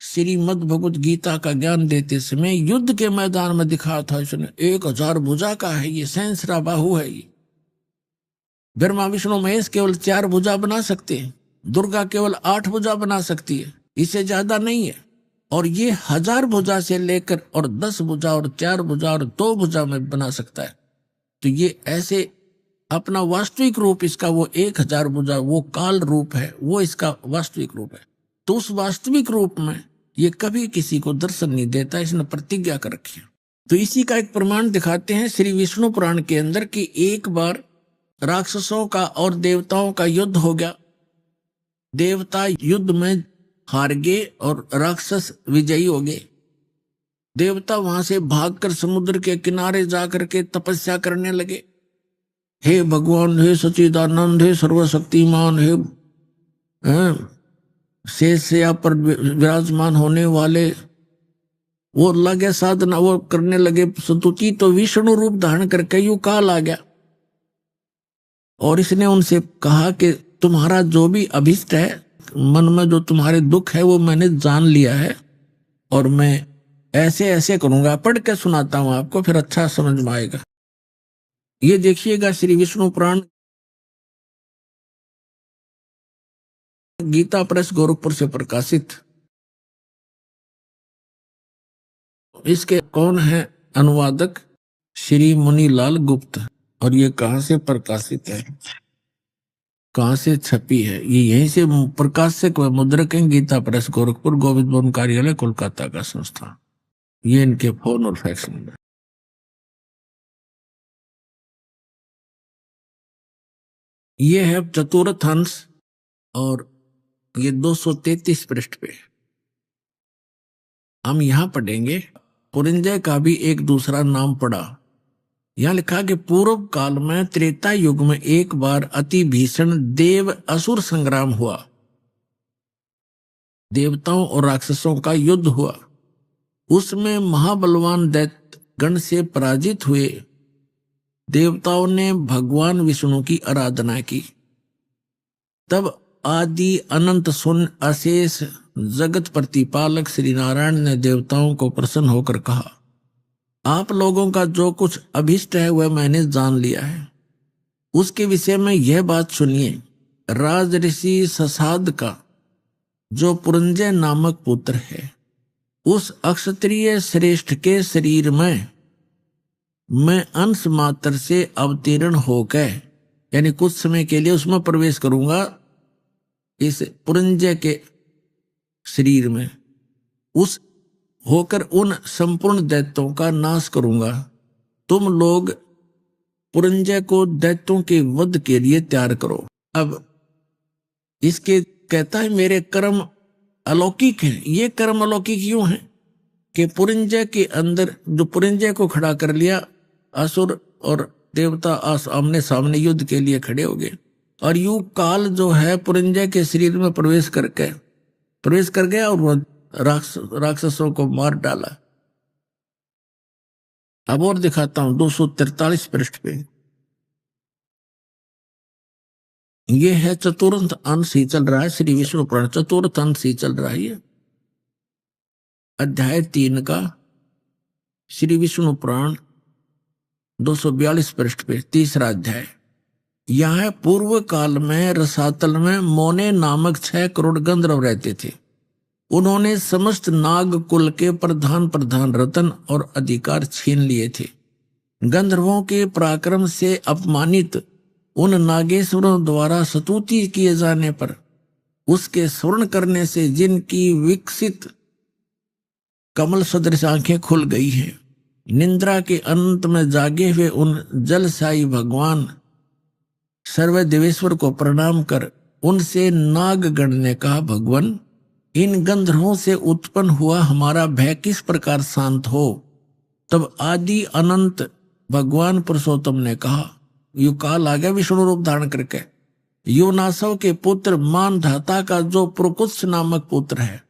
श्रीमद् भगवत गीता का ज्ञान देते समय युद्ध के मैदान में दिखा था? इसने 1000 भुजा का है, ये सहस्रा बाहु है। ये ब्रह्मा विष्णु महेश केवल 4 भुजा बना सकते हैं, दुर्गा केवल 8 भुजा बना सकती है, इससे ज्यादा नहीं है। और ये 1000 भुजा से लेकर और 10 भुजा और 4 भुजा और 2 भुजा में बना सकता है। तो ये ऐसे अपना वास्तविक रूप इसका वो 1000 भुजा वो काल रूप है, वो इसका वास्तविक रूप है। तो उस वास्तविक रूप में ये कभी किसी को दर्शन नहीं देता, इसने प्रतिज्ञा कर रखी है। तो इसी का एक प्रमाण दिखाते हैं श्री विष्णु पुराण के अंदर कि एक बार राक्षसों का और देवताओं का युद्ध हो गया। देवता युद्ध में हार गए और राक्षस विजयी हो गए। देवता वहां से भागकर समुद्र के किनारे जाकर के तपस्या करने लगे। हे भगवान, हे सच्चिदानंद, हे सर्वशक्तिमान, हे शेषया पर विराजमान होने वाले, वो लगे साधना वो करने लगे स्तुति। तो विष्णु रूप धारण करके यूं काल आ गया और इसने उनसे कहा कि तुम्हारा जो भी अभिष्ट है, मन में जो तुम्हारे दुख है वो मैंने जान लिया है और मैं ऐसे ऐसे करूंगा। पढ़ के सुनाता हूं आपको, फिर अच्छा समझ में आएगा। ये देखिएगा श्री विष्णु पुराण, गीता प्रेस गोरखपुर से प्रकाशित। इसके कौन है अनुवादक? श्री मुनीलाल गुप्त। और ये कहां से प्रकाशित है, कहां से छपी है? ये यहीं से प्रकाशक व मुद्रक हैं, गीता प्रेस गोरखपुर, गोविंद भवन कार्यालय कोलकाता का संस्थान। ये इनके फोन और फैक्स नंबर। ये है चतुर्थ अंश और ये 233 पृष्ठ पे। हम यहां पढ़ेंगे पुरंजय का भी एक दूसरा नाम पड़ा। यहां लिखा कि पूर्व काल में त्रेता युग में एक बार अति भीषण देव असुर संग्राम हुआ। देवताओं और राक्षसों का युद्ध हुआ। उसमें महाबलवान दैत्य गण से पराजित हुए देवताओं ने भगवान विष्णु की आराधना की। तब आदि अनंत शून्य अशेष जगत प्रतिपालक श्री नारायण ने देवताओं को प्रसन्न होकर कहा, आप लोगों का जो कुछ अभिष्ट है वह मैंने जान लिया है। उसके विषय में यह बात सुनिए। राज ऋषि ससाद का जो पुरंजय नामक पुत्र है, उस अक्षत्रिय श्रेष्ठ के शरीर में मैं अंश मात्र से अवतीर्ण होकर, यानी कुछ समय के लिए उसमें प्रवेश करूंगा, इस पुरंजय के शरीर में उस होकर उन संपूर्ण दैत्यों का नाश करूंगा। तुम लोग पुरंजय को दैत्यों के वध के लिए तैयार करो। अब इसके कहता है मेरे कर्म अलौकिक हैं। ये कर्म अलौकिक क्यों हैं कि पुरंजय के अंदर जो पुरंजय को खड़ा कर लिया, असुर और देवता आमने सामने युद्ध के लिए खड़े हो गए और यू काल जो है पुरंजय के शरीर में प्रवेश कर गया और वह राक्षसों को मार डाला। अब और दिखाता हूं 243 पृष्ठ पे। यह है चतुर्थ अंश ही चल रहा है, श्री विष्णु पुराण चतुर्थ अंश ही चल रहा है। अध्याय 3 का श्री विष्णु पुराण 242 पृष्ठ पे 3रा अध्याय। यह पूर्व काल में रसातल में मोने नामक 6 करोड़ गंधर्व रहते थे। उन्होंने समस्त नाग कुल के प्रधान रतन और अधिकार छीन लिए थे। गंधर्वों के पराक्रम से अपमानित उन नागेश्वरों द्वारा स्तुति किए जाने पर उसके स्वर्ण करने से जिनकी विकसित कमल सदृश आंखें खुल गई हैं, निंद्रा के अंत में जागे हुए उन जलसाई भगवान सर्वदेवेश्वर को प्रणाम कर उनसे नागगण ने कहा, भगवान इन गंधर्वों से उत्पन्न हुआ हमारा भय किस प्रकार शांत हो। तब आदि अनंत भगवान पुरुषोत्तम ने कहा, यू काल आ गया विष्णु रूप धारण करके, योनासव के पुत्र मानधाता का जो प्रकुत्स नामक पुत्र है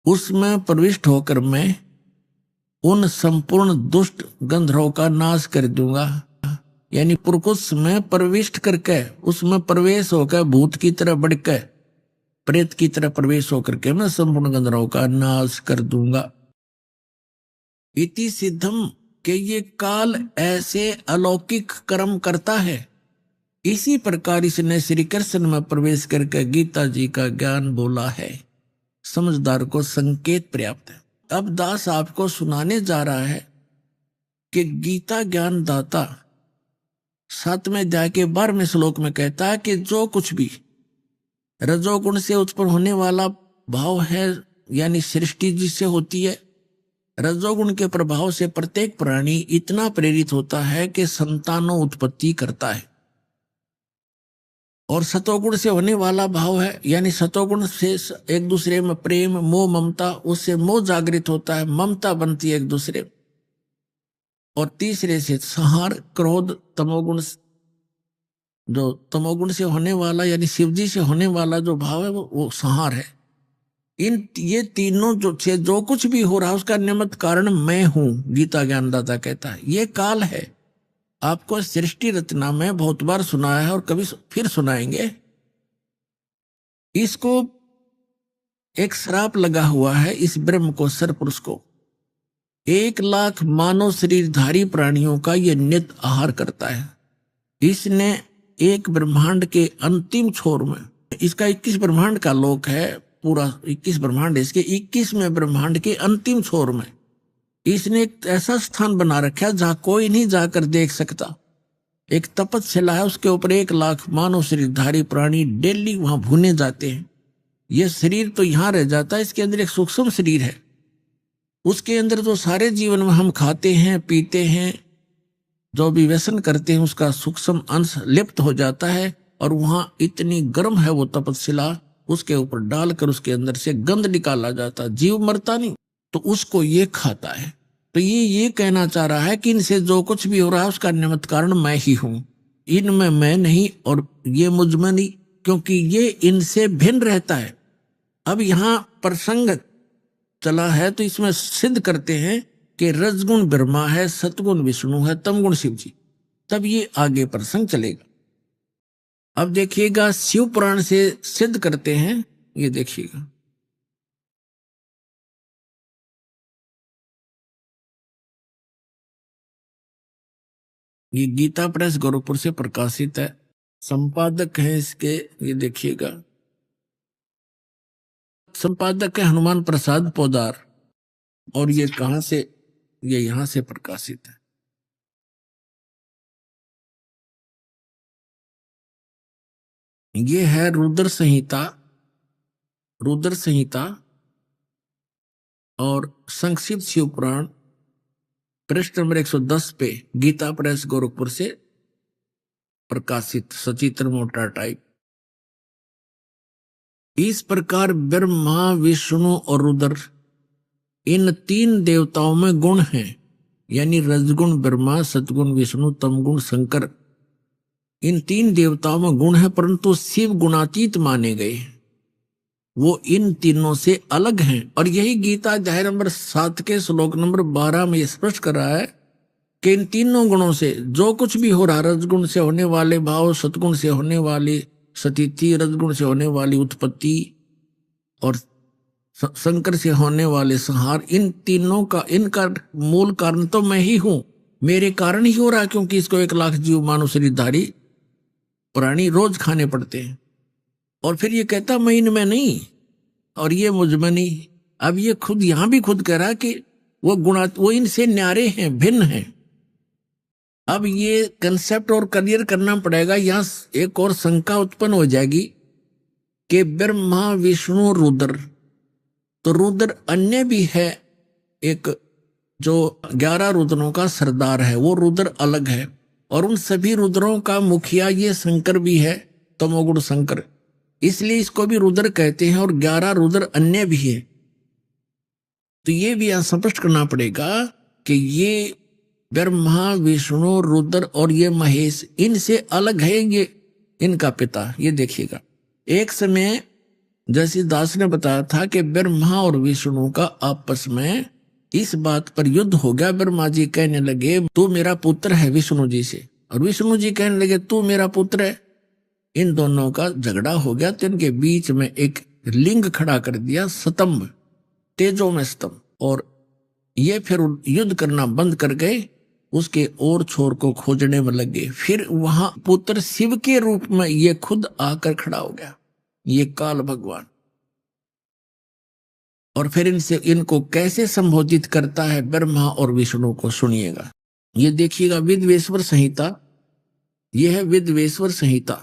उसमें प्रविष्ट होकर मैं उन संपूर्ण दुष्ट गंधर्वों का नाश कर दूंगा। यानी प्रकुत्स में प्रविष्ट करके उसमें प्रवेश होकर भूत की तरह बढ़कर प्रेत की तरह प्रवेश होकर के मैं संपूर्ण गंधर्वों का नाश कर दूंगा। इति सिद्धम के ये काल ऐसे अलौकिक कर्म करता है। इसी प्रकार इसने श्री कृष्ण में प्रवेश करके गीता जी का ज्ञान बोला है। समझदार को संकेत पर्याप्त है। अब दास आपको सुनाने जा रहा है कि गीता ज्ञान दाता 7वें अध्याय के 12वें श्लोक में कहता है कि जो कुछ भी रजोगुण से उत्पन्न होने वाला भाव है, यानी सृष्टि जिससे होती है, रजोगुण के प्रभाव से प्रत्येक प्राणी इतना प्रेरित होता है कि संतानों उत्पत्ति करता है। और सतोगुण से होने वाला भाव है, यानी सतोगुण से एक दूसरे में प्रेम मोह ममता, उससे मोह जागृत होता है, ममता बनती है एक दूसरे। और तीसरे से संहार क्रोध तमोगुण, जो तमोगुण से होने वाला यानी शिवजी से होने वाला जो भाव है वो संहार है। ये तीनों जो कुछ भी हो रहा है उसका निमित्त कारण मैं हूं, गीता ज्ञानदाता कहता है। ये काल है। आपको सृष्टि रचना में बहुत बार सुनाया है और कभी फिर सुनाएंगे। इसको एक श्राप लगा हुआ है इस ब्रह्म को, सरपुरुष को। 1,00,000 मानव शरीरधारी प्राणियों का यह नित्य आहार करता है। इसने एक ब्रह्मांड के अंतिम छोर में, इसका 21 ब्रह्मांड का लोक है, पूरा 21 ब्रह्मांड, इसके 21वें ब्रह्मांड के अंतिम छोर में इसने एक ऐसा स्थान बना रखा जहां कोई नहीं जाकर देख सकता। एक तपस्या है, उसके ऊपर 1,00,000 मानव शरीरधारी प्राणी डेली वहां भुने जाते हैं। यह शरीर तो यहां रह जाता है, इसके अंदर एक सूक्ष्म शरीर है। उसके अंदर जो सारे जीवन में हम खाते हैं पीते हैं, जो भी व्यसन करते हैं, उसका सूक्ष्म अंश लिप्त हो जाता है। और वहां इतनी गर्म है वो तपस्या, उसके ऊपर डालकर उसके अंदर से गंध निकाला जाता है। जीव मरता नहीं, तो उसको ये खाता है। तो ये कहना चाह रहा है कि इनसे जो कुछ भी हो रहा है उसका निमित्त कारण मैं ही हूं। इनमें मैं नहीं और ये मुझ में नहीं, क्योंकि ये इनसे भिन्न रहता है। अब यहां प्रसंग चला है तो इसमें सिद्ध करते हैं कि रजगुण ब्रह्मा है, सतगुण विष्णु है, तमगुण शिव जी। तब ये आगे प्रसंग चलेगा। अब देखिएगा शिव पुराण से सिद्ध करते हैं, ये देखिएगा। ये गीता प्रेस गोरखपुर से प्रकाशित है। संपादक है इसके, ये देखिएगा, संपादक है हनुमान प्रसाद पोदार। और ये कहां से, ये यहां से प्रकाशित है। ये है रुद्र संहिता, रुद्र संहिता और संक्षिप्त शिव पुराण, पृष्ठ नंबर 110 पे गीता प्रेस गोरखपुर से प्रकाशित, सचित्र मोटा टाइप। इस प्रकार ब्रह्मा विष्णु और रुद्र इन 3 देवताओं में गुण हैं, यानी रजगुण ब्रह्मा, सतगुण विष्णु, तमगुण शंकर। इन 3 देवताओं में गुण है, परंतु शिव गुणातीत माने गए। वो इन तीनों से अलग हैं। और यही गीता अध्याय नंबर 7 के श्लोक नंबर 12 में स्पष्ट कर रहा है कि इन तीनों गुणों से जो कुछ भी हो रहा, रजगुण से होने वाले भाव, सतगुण से होने वाली स्थिति, रजगुण से होने वाली उत्पत्ति और शंकर से होने वाले संहार, इन तीनों का, इनका मूल कारण तो मैं ही हूं। मेरे कारण ही हो रहा है, क्योंकि इसको 1,00,000 जीव मानव शरीरधारी प्राणी रोज खाने पड़ते हैं। और फिर ये कहता मैं इनमें नहीं और ये मुझ में नहीं। अब ये खुद यहां भी खुद कह रहा है कि वो इनसे न्यारे हैं, भिन्न हैं। अब ये कंसेप्ट और क्लियर करना पड़ेगा। यहां एक और शंका उत्पन्न हो जाएगी कि ब्रह्मा विष्णु रुद्र, तो रुद्र अन्य भी है, एक जो 11 रुद्रों का सरदार है, वो रुद्र अलग है। और उन सभी रुद्रों का मुखिया ये शंकर भी है, तमोगुण शंकर, इसलिए इसको भी रुद्र कहते हैं। और 11 रुद्र अन्य भी है। तो ये भी यहां स्पष्ट करना पड़ेगा कि ये ब्रह्मा विष्णु रुद्र और ये महेश इनसे अलग है, ये इनका पिता। ये देखिएगा, एक समय जैसे दास ने बताया था कि ब्रह्मा और विष्णु का आपस में इस बात पर युद्ध हो गया। ब्रह्मा जी कहने लगे तू मेरा पुत्र है विष्णु जी से, और विष्णु जी कहने लगे तू मेरा पुत्र है। इन दोनों का झगड़ा हो गया, तो इनके बीच में एक लिंग खड़ा कर दिया, स्तंभ, तेजो में स्तंभ। और ये फिर युद्ध करना बंद कर गए, उसके और छोर को खोजने में लगे। फिर वहां पुत्र शिव के रूप में ये खुद आकर खड़ा हो गया, ये काल भगवान। और फिर इनको कैसे संबोधित करता है ब्रह्मा और विष्णु को, सुनिएगा। ये देखिएगा, विद्वेश्वर संहिता, यह है विद्वेश्वर संहिता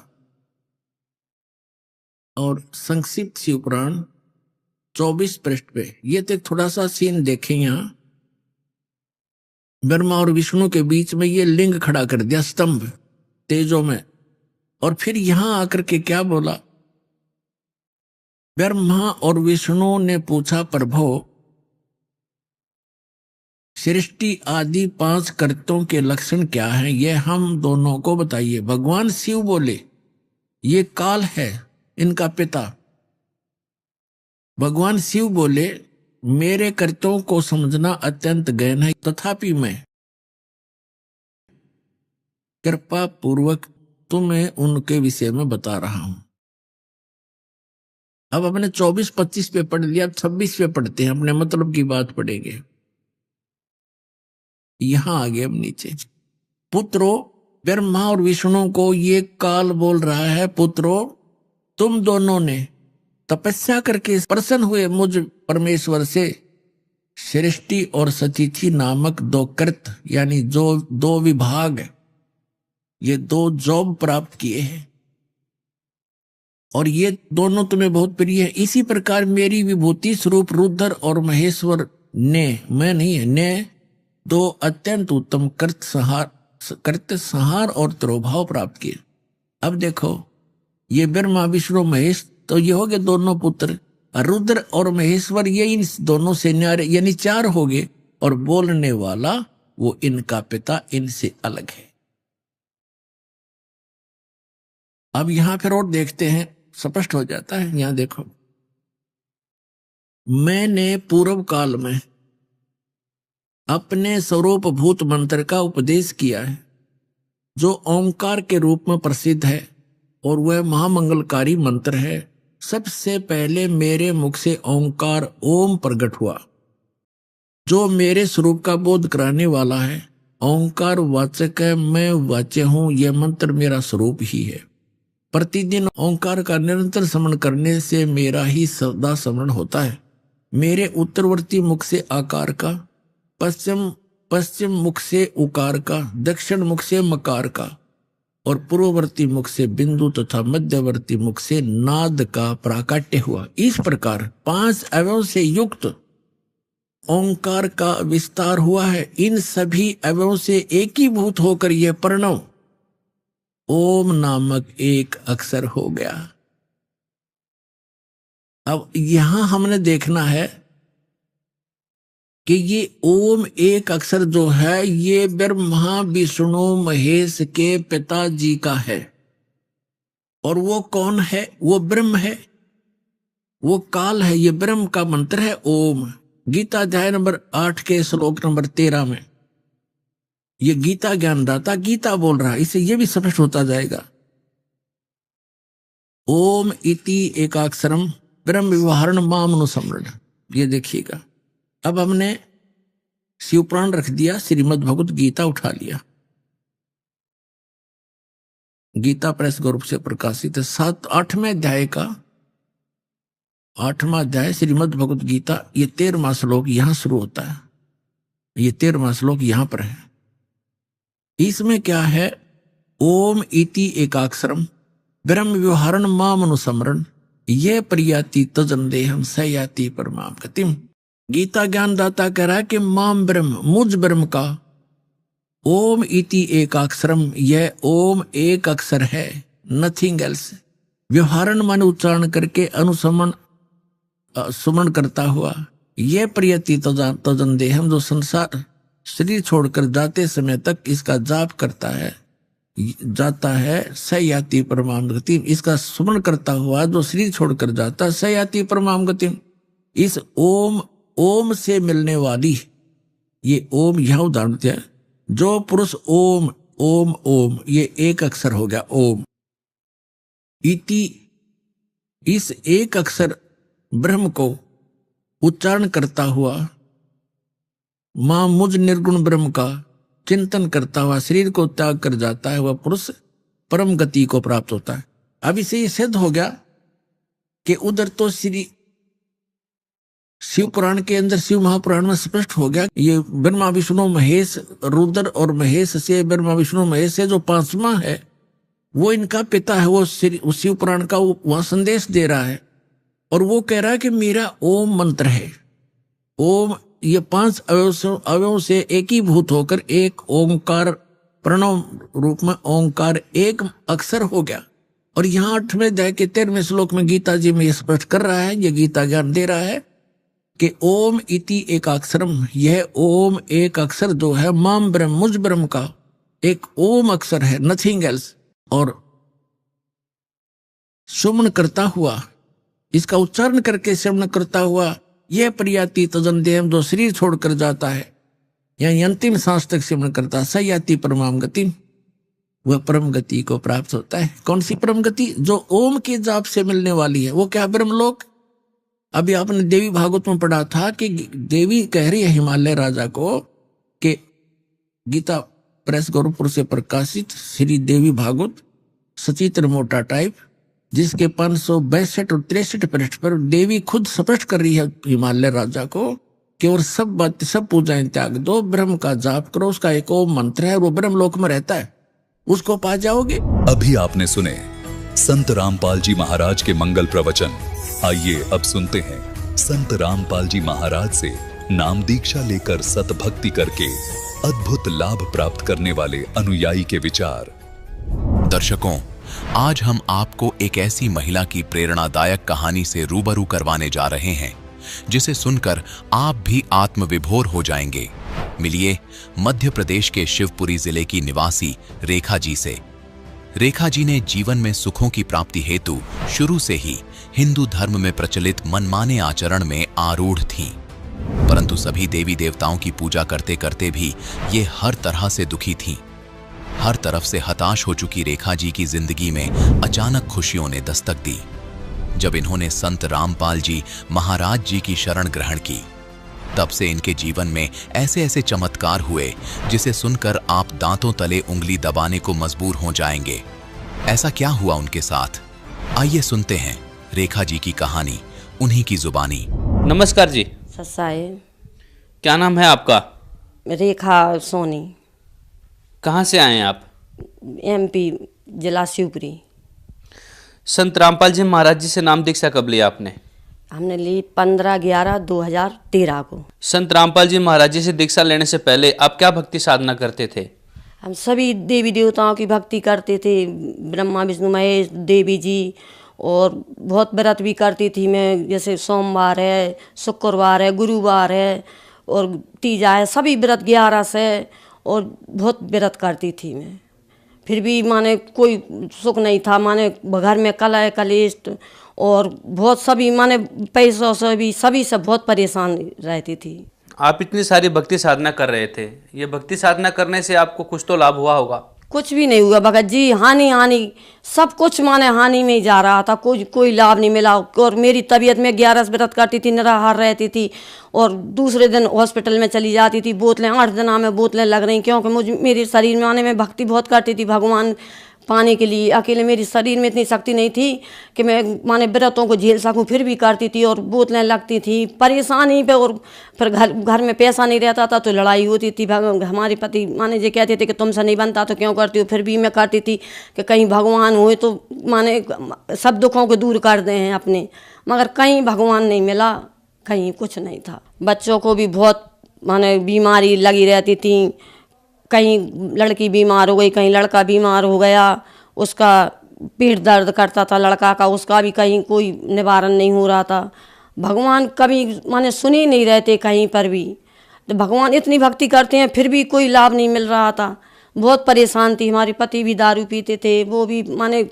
और संक्षिप्त शिव पुराण 24 पृष्ठ पे। ये तो थोड़ा सा सीन देखें, यहां ब्रह्मा और विष्णु के बीच में ये लिंग खड़ा कर दिया, स्तंभ, तेजो में। और फिर यहां आकर के क्या बोला, ब्रह्मा और विष्णु ने पूछा, प्रभो सृष्टि आदि 5 कर्तों के लक्षण क्या हैं, ये हम दोनों को बताइए। भगवान शिव बोले, ये काल है इनका पिता। भगवान शिव बोले, मेरे कर्तव्यों को समझना अत्यंत गहन है, तथापि मैं कृपा पूर्वक तुम्हें उनके विषय में बता रहा हूं। अब हमने 24-25 पे पढ़ लिया, अब 26 पे पढ़ते हैं, अपने मतलब की बात पढ़ेंगे। यहां आगे हम नीचे, पुत्रो, ब्रह्मा और विष्णु को ये काल बोल रहा है, पुत्रो तुम दोनों ने तपस्या करके प्रसन्न हुए मुझ परमेश्वर से सृष्टि और सतिथि नामक 2 कृत, यानी जो 2 विभाग, ये 2 जॉब प्राप्त किए हैं, और ये दोनों तुम्हें बहुत प्रिय है। इसी प्रकार मेरी विभूति स्वरूप रुद्र और महेश्वर ने, मैं नहीं है, ने 2 अत्यंत उत्तम कृत संहार और तिरोभाव प्राप्त किए। अब देखो, ये ब्रह्मा विष्णु महेश, तो ये हो गए दोनों पुत्र। रुद्र और महेश्वर ये इन दोनों से न्यारे, यानी 4 हो गए। और बोलने वाला वो इनका पिता इनसे अलग है। अब यहां फिर और देखते हैं, स्पष्ट हो जाता है। यहां देखो, मैंने पूर्व काल में अपने स्वरूप भूत मंत्र का उपदेश किया है, जो ओंकार के रूप में प्रसिद्ध है, और वह महामंगलकारी मंत्र है। सबसे पहले मेरे मुख से ओंकार ओम प्रकट हुआ, जो मेरे स्वरूप का बोध कराने वाला है। ओंकार वाचक है, मैं वाच्य हूं, यह मंत्र मेरा स्वरूप ही है। प्रतिदिन ओंकार का निरंतर स्मरण करने से मेरा ही सदा स्मरण होता है। मेरे उत्तरवर्ती मुख से आकार का, पश्चिम मुख से उकार का, दक्षिण मुख से मकार का, और पूर्ववर्ती मुख से बिंदु तथा मध्यवर्ती मुख से नाद का प्राकट्य हुआ। इस प्रकार 5 अवयव से युक्त ओंकार का विस्तार हुआ है। इन सभी अवयवों से एकीभूत होकर यह प्रणव ओम नामक एक अक्षर हो गया। अब यहां हमने देखना है कि ये ओम एक अक्षर जो है, ये ब्रह्मा विष्णु महेश के पिताजी का है। और वो कौन है? वो ब्रह्म है, वो काल है। ये ब्रह्म का मंत्र है ओम। गीता अध्याय नंबर 8 के श्लोक नंबर 13 में ये गीता ज्ञानदाता गीता बोल रहा है। इसे ये भी स्पष्ट होता जाएगा। ओम इति एकाक्षरम ब्रह्म व्यवहारण मामनुसमरण। ये देखिएगा, अब हमने शिवपुराण रख दिया, श्रीमद् भगवत गीता उठा लिया। गीता प्रेस ग्रुप से प्रकाशित है। 8वें अध्याय का 8वां अध्याय श्रीमद् भगवत गीता। ये 13वां श्लोक यहां शुरू होता है। ये 13वां श्लोक यहां पर है। इसमें क्या है? ओम इति एकाक्षरम ब्रह्म व्यवहारण मामनुसमरण ये प्रयाति तजन देहम सयाति परमाम गतिम। गीता ज्ञानदाता कह रहा है कि माम ब्रह्म, मुझ ब्रह्म का ओम इति एकाक्षरम, यह ओम एक अक्षर है, नथिंग एल्स। व्यवहारण मान उच्चारण करके अनुसमन सुमन करता हुआ यह प्रयति तजन देहम, जो संसार शरीर छोड़कर जाते समय तक इसका जाप करता है, जाता है, सयाति परमाम गतिम। इसका सुमन करता हुआ जो शरीर छोड़कर जाता है, सयाति परमाम गतिम। इस ओम से मिलने वाली, ये ओम यह उदाहरण दिया, जो पुरुष ओम ओम ओम, ये एक अक्षर हो गया ओम। इति, इस एक अक्षर ब्रह्म को उच्चारण करता हुआ, मां मुझ निर्गुण ब्रह्म का चिंतन करता हुआ शरीर को त्याग कर जाता है, वह पुरुष परम गति को प्राप्त होता है। अब इसे ये सिद्ध हो गया कि उधर तो श्री शिव पुराण के अंदर, शिव महापुराण में स्पष्ट हो गया, ये ब्रह्मा विष्णु महेश, रुद्र और महेश से, ब्रह्मा विष्णु महेश से जो पांचवा है वो इनका पिता है। वो शिव पुराण का वहां संदेश दे रहा है और वो कह रहा है कि मेरा ओम मंत्र है। ओम ये 5 अवयवों से एकीभूत होकर एक ओंकार, प्रणव रूप में ओंकार एक अक्षर हो गया। और यहाँ 8वें अध्याय के 13वें श्लोक में गीता जी में स्पष्ट कर रहा है, ये गीता ज्ञान दे रहा है कि ओम इति एक अक्षरम, यह ओम एक अक्षर जो है माम ब्रह्म, मुझ ब्रह्म का एक ओम अक्षर है, नथिंग एल्स। और सुमन करता हुआ, इसका उच्चारण करके श्रवण करता हुआ, यह प्रयाति तजन देह, जो शरीर छोड़कर जाता है, यानी अंतिम सांस तक श्रवण करता, सयाति परमाम गति, वह परम गति को प्राप्त होता है। कौन सी परम गति? जो ओम के जाप से मिलने वाली है। वो क्या? ब्रह्मलोक। अभी आपने देवी भागवत में पढ़ा था कि देवी कह रही है हिमालय राजा को कि गीता प्रेस गोरखपुर से प्रकाशित श्री देवी भागवत सचित्र मोटा टाइप, जिसके 562 और 63 पृष्ठ पर देवी खुद स्पष्ट कर रही है हिमालय राजा को कि और सब बात, सब पूजाएं त्याग दो, ब्रह्म का जाप करो, उसका एक ओम मंत्र है, वो ब्रह्मलोक में रहता है, उसको पा जाओगे। अभी आपने सुने संत रामपाल जी महाराज के मंगल प्रवचन। आइए अब सुनते हैं संत रामपाल जी महाराज से नाम दीक्षा लेकर सतभक्ति करके अद्भुत लाभ प्राप्त करने वाले अनुयायी के विचार। दर्शकों, आज हम आपको एक ऐसी महिला की प्रेरणादायक कहानी से रूबरू करवाने जा रहे हैं जिसे सुनकर आप भी आत्मविभोर हो जाएंगे। मिलिए मध्य प्रदेश के शिवपुरी जिले की निवासी रेखा जी से। रेखा जी ने जीवन में सुखों की प्राप्ति हेतु शुरू से ही हिंदू धर्म में प्रचलित मनमाने आचरण में आरूढ़ थीं, परंतु सभी देवी देवताओं की पूजा करते करते भी ये हर तरह से दुखी थीं। हर तरफ से हताश हो चुकी रेखा जी की जिंदगी में अचानक खुशियों ने दस्तक दी जब इन्होंने संत रामपाल जी महाराज जी की शरण ग्रहण की। तब से इनके जीवन में ऐसे ऐसे चमत्कार हुए जिसे सुनकर आप दांतों तले उंगली दबाने को मजबूर हो जाएंगे। ऐसा क्या हुआ उनके साथ? आइए सुनते हैं रेखा जी की कहानी उन्हीं की जुबानी। नमस्कार जी। ससाए। क्या नाम है आपका? रेखा सोनी। कहाँ से आए हैं आप? MP जिला शिवपुरी। संत रामपाल जी महाराज जी से नाम दीक्षा कब लिया आपने? हमने ली 15/11/2013 को। संत रामपाल जी महाराज जी से दीक्षा लेने से पहले आप क्या भक्ति साधना करते थे? हम सभी देवी देवताओं की भक्ति करते थे, ब्रह्मा विष्णु महेश देवी जी, और बहुत व्रत भी करती थी मैं, जैसे सोमवार है, शुक्रवार है, गुरुवार है और तीजा है, सभी व्रत 11 से, और बहुत व्रत करती थी मैं। फिर भी माने कोई सुख नहीं था, माने घर में कलह कलेश और बहुत सभी माने पैसों से भी सभी से बहुत परेशान रहती थी। आप इतनी सारी भक्ति साधना कर रहे थे, ये भक्ति साधना करने से आपको कुछ तो लाभ हुआ होगा? कुछ भी नहीं हुआ भगत जी, हानि सब कुछ माने हानि में ही जा रहा था, कोई लाभ नहीं मिला। और मेरी तबीयत में 11 व्रत करती थी, निराहार रहती थी और दूसरे दिन हॉस्पिटल में चली जाती थी, बोतलें 8 दिन में बोतलें लग रही, क्योंकि मेरे शरीर में आने में भक्ति बहुत करती थी भगवान पाने के लिए। अकेले मेरे शरीर में इतनी शक्ति नहीं थी कि मैं माने व्रतों को झेल सकूं, फिर भी करती थी और बोतलें लगती थी, परेशानी पे। और फिर घर में पैसा नहीं रहता था तो लड़ाई होती थी। हमारे पति माने ये कहते थे कि तुमसे नहीं बनता तो क्यों करती हो, फिर भी मैं करती थी कि कहीं भगवान हुए तो माने सब दुखों को दूर कर दें अपने, मगर कहीं भगवान नहीं मिला, कहीं कुछ नहीं था। बच्चों को भी बहुत माने बीमारी लगी रहती थी, कहीं लड़की बीमार हो गई, कहीं लड़का बीमार हो गया, उसका पेट दर्द करता था लड़का का, उसका भी कहीं कोई निवारण नहीं हो रहा था। भगवान कभी माने सुन ही नहीं रहते कहीं पर भी। तो भगवान इतनी भक्ति करते हैं फिर भी कोई लाभ नहीं मिल रहा था, बहुत परेशान थी। हमारे पति भी दारू पीते थे, वो भी माने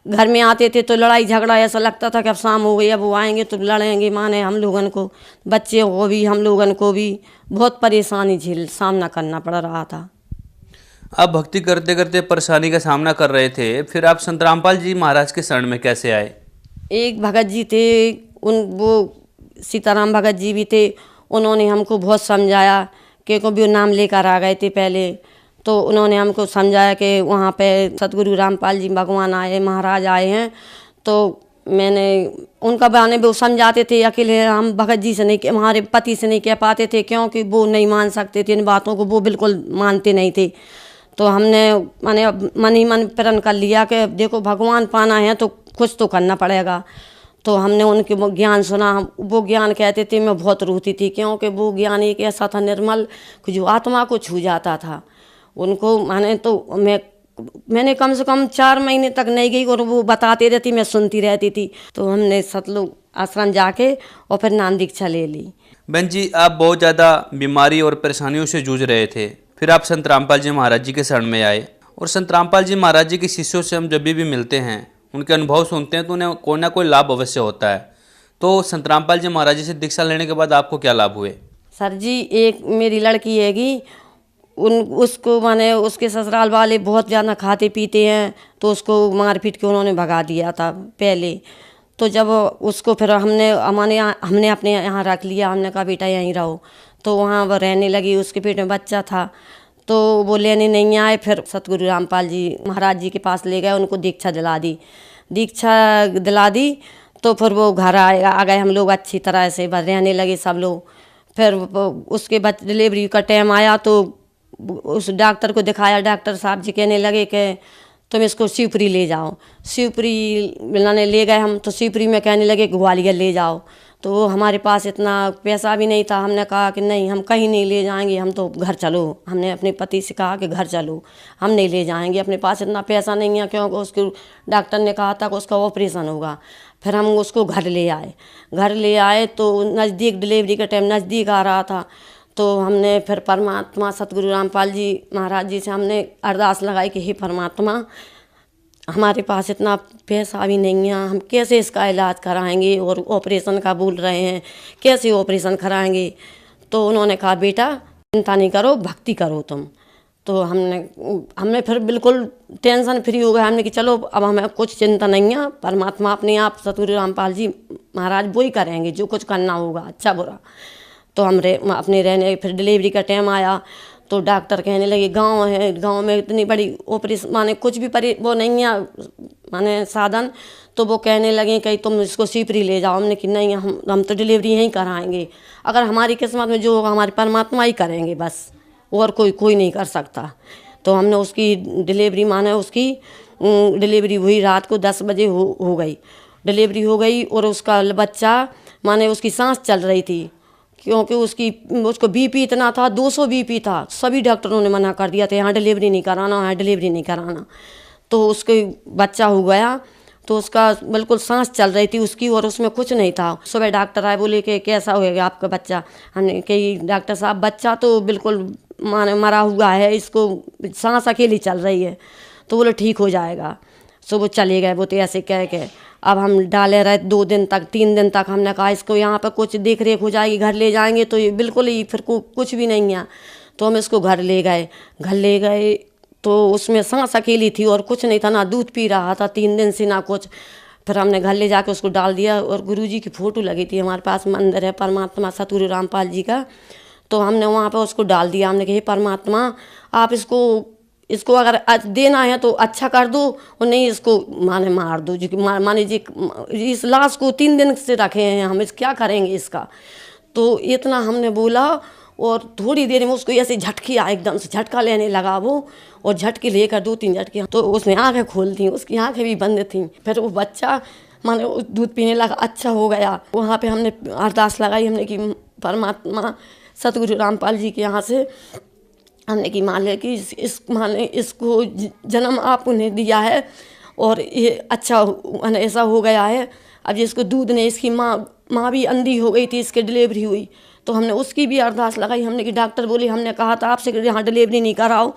घर में आते थे तो लड़ाई झगड़ा, ऐसा लगता था कि अब शाम हो गई, अब वो आएंगे तो लड़ेंगे, माने हम लोगन को, बच्चे को भी, हम लोगन को भी बहुत परेशानी सामना करना पड़ रहा था। आप भक्ति करते करते परेशानी का सामना कर रहे थे, फिर आप संत रामपाल जी महाराज के शरण में कैसे आए? एक भगत जी थे, वो सीताराम भगत जी भी थे, उन्होंने हमको बहुत समझाया, क्योंकि भी वो नाम लेकर आ गए थे पहले, तो उन्होंने हमको समझाया कि वहाँ पे सतगुरु रामपाल जी भगवान आए, महाराज आए हैं। तो मैंने उनका बयाने वो समझाते थे, अकेले हम भगत जी से नहीं, हमारे पति से नहीं कह पाते थे, क्योंकि वो नहीं मान सकते थे इन बातों को, वो बिल्कुल मानते नहीं थे। तो हमने माने मन ही मन प्रण कर लिया कि देखो भगवान पाना है तो कुछ तो करना पड़ेगा। तो हमने उनके वो ज्ञान सुना, वो ज्ञान कहते थे, मैं बहुत रोती थी, क्योंकि वो ज्ञान एक ऐसा था निर्मल कि जो आत्मा को छू जाता था। उनको माने तो मैंने कम से कम 4 महीने तक नहीं गई और वो बताते रहती, मैं सुनती रहती थी। तो हमने सतलोक आश्रम जाके और फिर नाम दीक्षा ले ली। बहन जी, आप बहुत ज़्यादा बीमारी और परेशानियों से जूझ रहे थे, फिर आप संत रामपाल जी महाराज जी के शरण में आए। और संत रामपाल जी महाराज जी के शिष्यों से हम जब भी मिलते हैं, उनके अनुभव सुनते हैं, तो उन्हें कोई ना कोई लाभ अवश्य होता है। तो संत रामपाल जी महाराज जी से दीक्षा लेने के बाद आपको क्या लाभ हुए? सर जी, एक मेरी लड़की हैगी, उसको माने उसके ससुराल वाले बहुत ज़्यादा खाते पीते हैं, तो उसको मार पीट के उन्होंने भगा दिया था पहले। तो जब उसको फिर हमने अपने यहाँ रख लिया, हमने कहा बेटा यहीं रहो। तो वहाँ वो रहने लगी, उसके पेट में बच्चा था, तो वो लेने नहीं आए। फिर सतगुरु रामपाल जी महाराज जी के पास ले गए, उनको दीक्षा दिला दी। तो फिर वो घर आ गए, हम लोग अच्छी तरह से रहने लगे सब लोग। फिर उसके बाद डिलीवरी का टाइम आया, तो उस डॉक्टर को दिखाया, डॉक्टर साहब जी कहने लगे कि तुम इसको शिवपुरी ले जाओ। शिवपुरी लाने ले गए हम, तो शिवपुरी में कहने लगे ग्वालियर ले जाओ। तो हमारे पास इतना पैसा भी नहीं था, हमने कहा कि नहीं, हम कहीं नहीं ले जाएंगे, हम तो घर चलो। हमने अपने पति से कहा कि घर चलो, हम नहीं ले जाएंगे, अपने पास इतना पैसा नहीं है, क्योंकि उसके डॉक्टर ने कहा था कि उसका ऑपरेशन होगा। फिर हम उसको घर ले आए तो नज़दीक डिलीवरी का टाइम नज़दीक आ रहा था। तो हमने फिर परमात्मा सतगुरु रामपाल जी महाराज जी से हमने अरदास लगाई कि हे परमात्मा, हमारे पास इतना पैसा भी नहीं है, हम कैसे इसका इलाज कराएंगे, और ऑपरेशन का बोल रहे हैं, कैसे ऑपरेशन कराएंगे। तो उन्होंने कहा बेटा चिंता नहीं करो, भक्ति करो तुम। तो हमने फिर बिल्कुल टेंशन फ्री हो गए, हमने कि चलो अब हमें कुछ चिंता नहीं है, परमात्मा अपने आप सतगुरु रामपाल जी महाराज वो ही करेंगे जो कुछ करना होगा, अच्छा बुरा। तो हम अपने रहने, फिर डिलीवरी का टाइम आया, तो डॉक्टर कहने लगे गांव है, गांव में इतनी बड़ी ऑपरेशन माने कुछ भी वो नहीं है माने साधन। तो वो कहने लगे कि तुम इसको शिवपुरी ले जाओ। हमने कि नहीं, हम तो डिलीवरी यहीं कराएंगे, अगर हमारी किस्मत में जो होगा हमारे परमात्मा ही करेंगे बस, और कोई नहीं कर सकता। तो हमने उसकी डिलीवरी माने उसकी डिलीवरी हुई, रात को 10 बजे हो गई डिलीवरी हो गई। और उसका बच्चा माने उसकी सांस चल रही थी, क्योंकि उसको बीपी इतना था, 200 बीपी था। सभी डॉक्टरों ने मना कर दिया था, यहाँ डिलीवरी नहीं कराना। तो उसके बच्चा हो गया, तो उसका बिल्कुल सांस चल रही थी उसकी, और उसमें कुछ नहीं था। सुबह डॉक्टर आए, बोले कि कैसा होएगा आपका बच्चा। हमने कही डॉक्टर साहब बच्चा तो बिल्कुल माने मरा हुआ है, इसको सांस अकेली चल रही है। तो बोले ठीक हो जाएगा। सो वो चले गए, वो तो ऐसे कह के। अब हम डाले रहे 2 दिन तक 3 दिन तक, हमने कहा इसको यहाँ पर कुछ देख रेख हो जाएगी, घर ले जाएंगे तो ये बिल्कुल ही फिर कुछ भी नहीं है। तो हम इसको घर ले गए तो उसमें सांस अकेली थी और कुछ नहीं था, ना दूध पी रहा था 3 दिन से ना कुछ। फिर हमने घर ले जाके उसको डाल दिया, और गुरुजी की फ़ोटो लगी थी, हमारे पास मंदिर है परमात्मा सतगुरु रामपाल जी का। तो हमने वहाँ पर उसको डाल दिया। हमने कहा परमात्मा आप इसको अगर देना है तो अच्छा कर दो, और नहीं इसको माने मार दो। जी माने जी इस लाश को 3 दिन से रखे हैं हम, क्या करेंगे इसका। तो इतना हमने बोला, और थोड़ी देर में उसको ऐसे झटकी आया, एकदम से झटका लेने लगा वो, और झटके लेकर 2-3 झटके, तो उसने आंखें खोल दी, उसकी आंखें भी बंद थीं। फिर वो बच्चा माने दूध पीने लगा, अच्छा हो गया। वहाँ पे हमने अरदास लगाई, हमने कि परमात्मा सतगुरु रामपाल जी के यहाँ से हमने की मान लिया कि इसको जन्म आप उन्हें दिया है, और ये अच्छा ऐसा हो गया है। अब जिसको दूध ने, इसकी माँ भी अंधी हो गई थी, इसकी डिलीवरी हुई, तो हमने उसकी भी अरदास लगाई। हमने कि डॉक्टर बोले, हमने कहा था आपसे यहाँ डिलीवरी नहीं कराओ,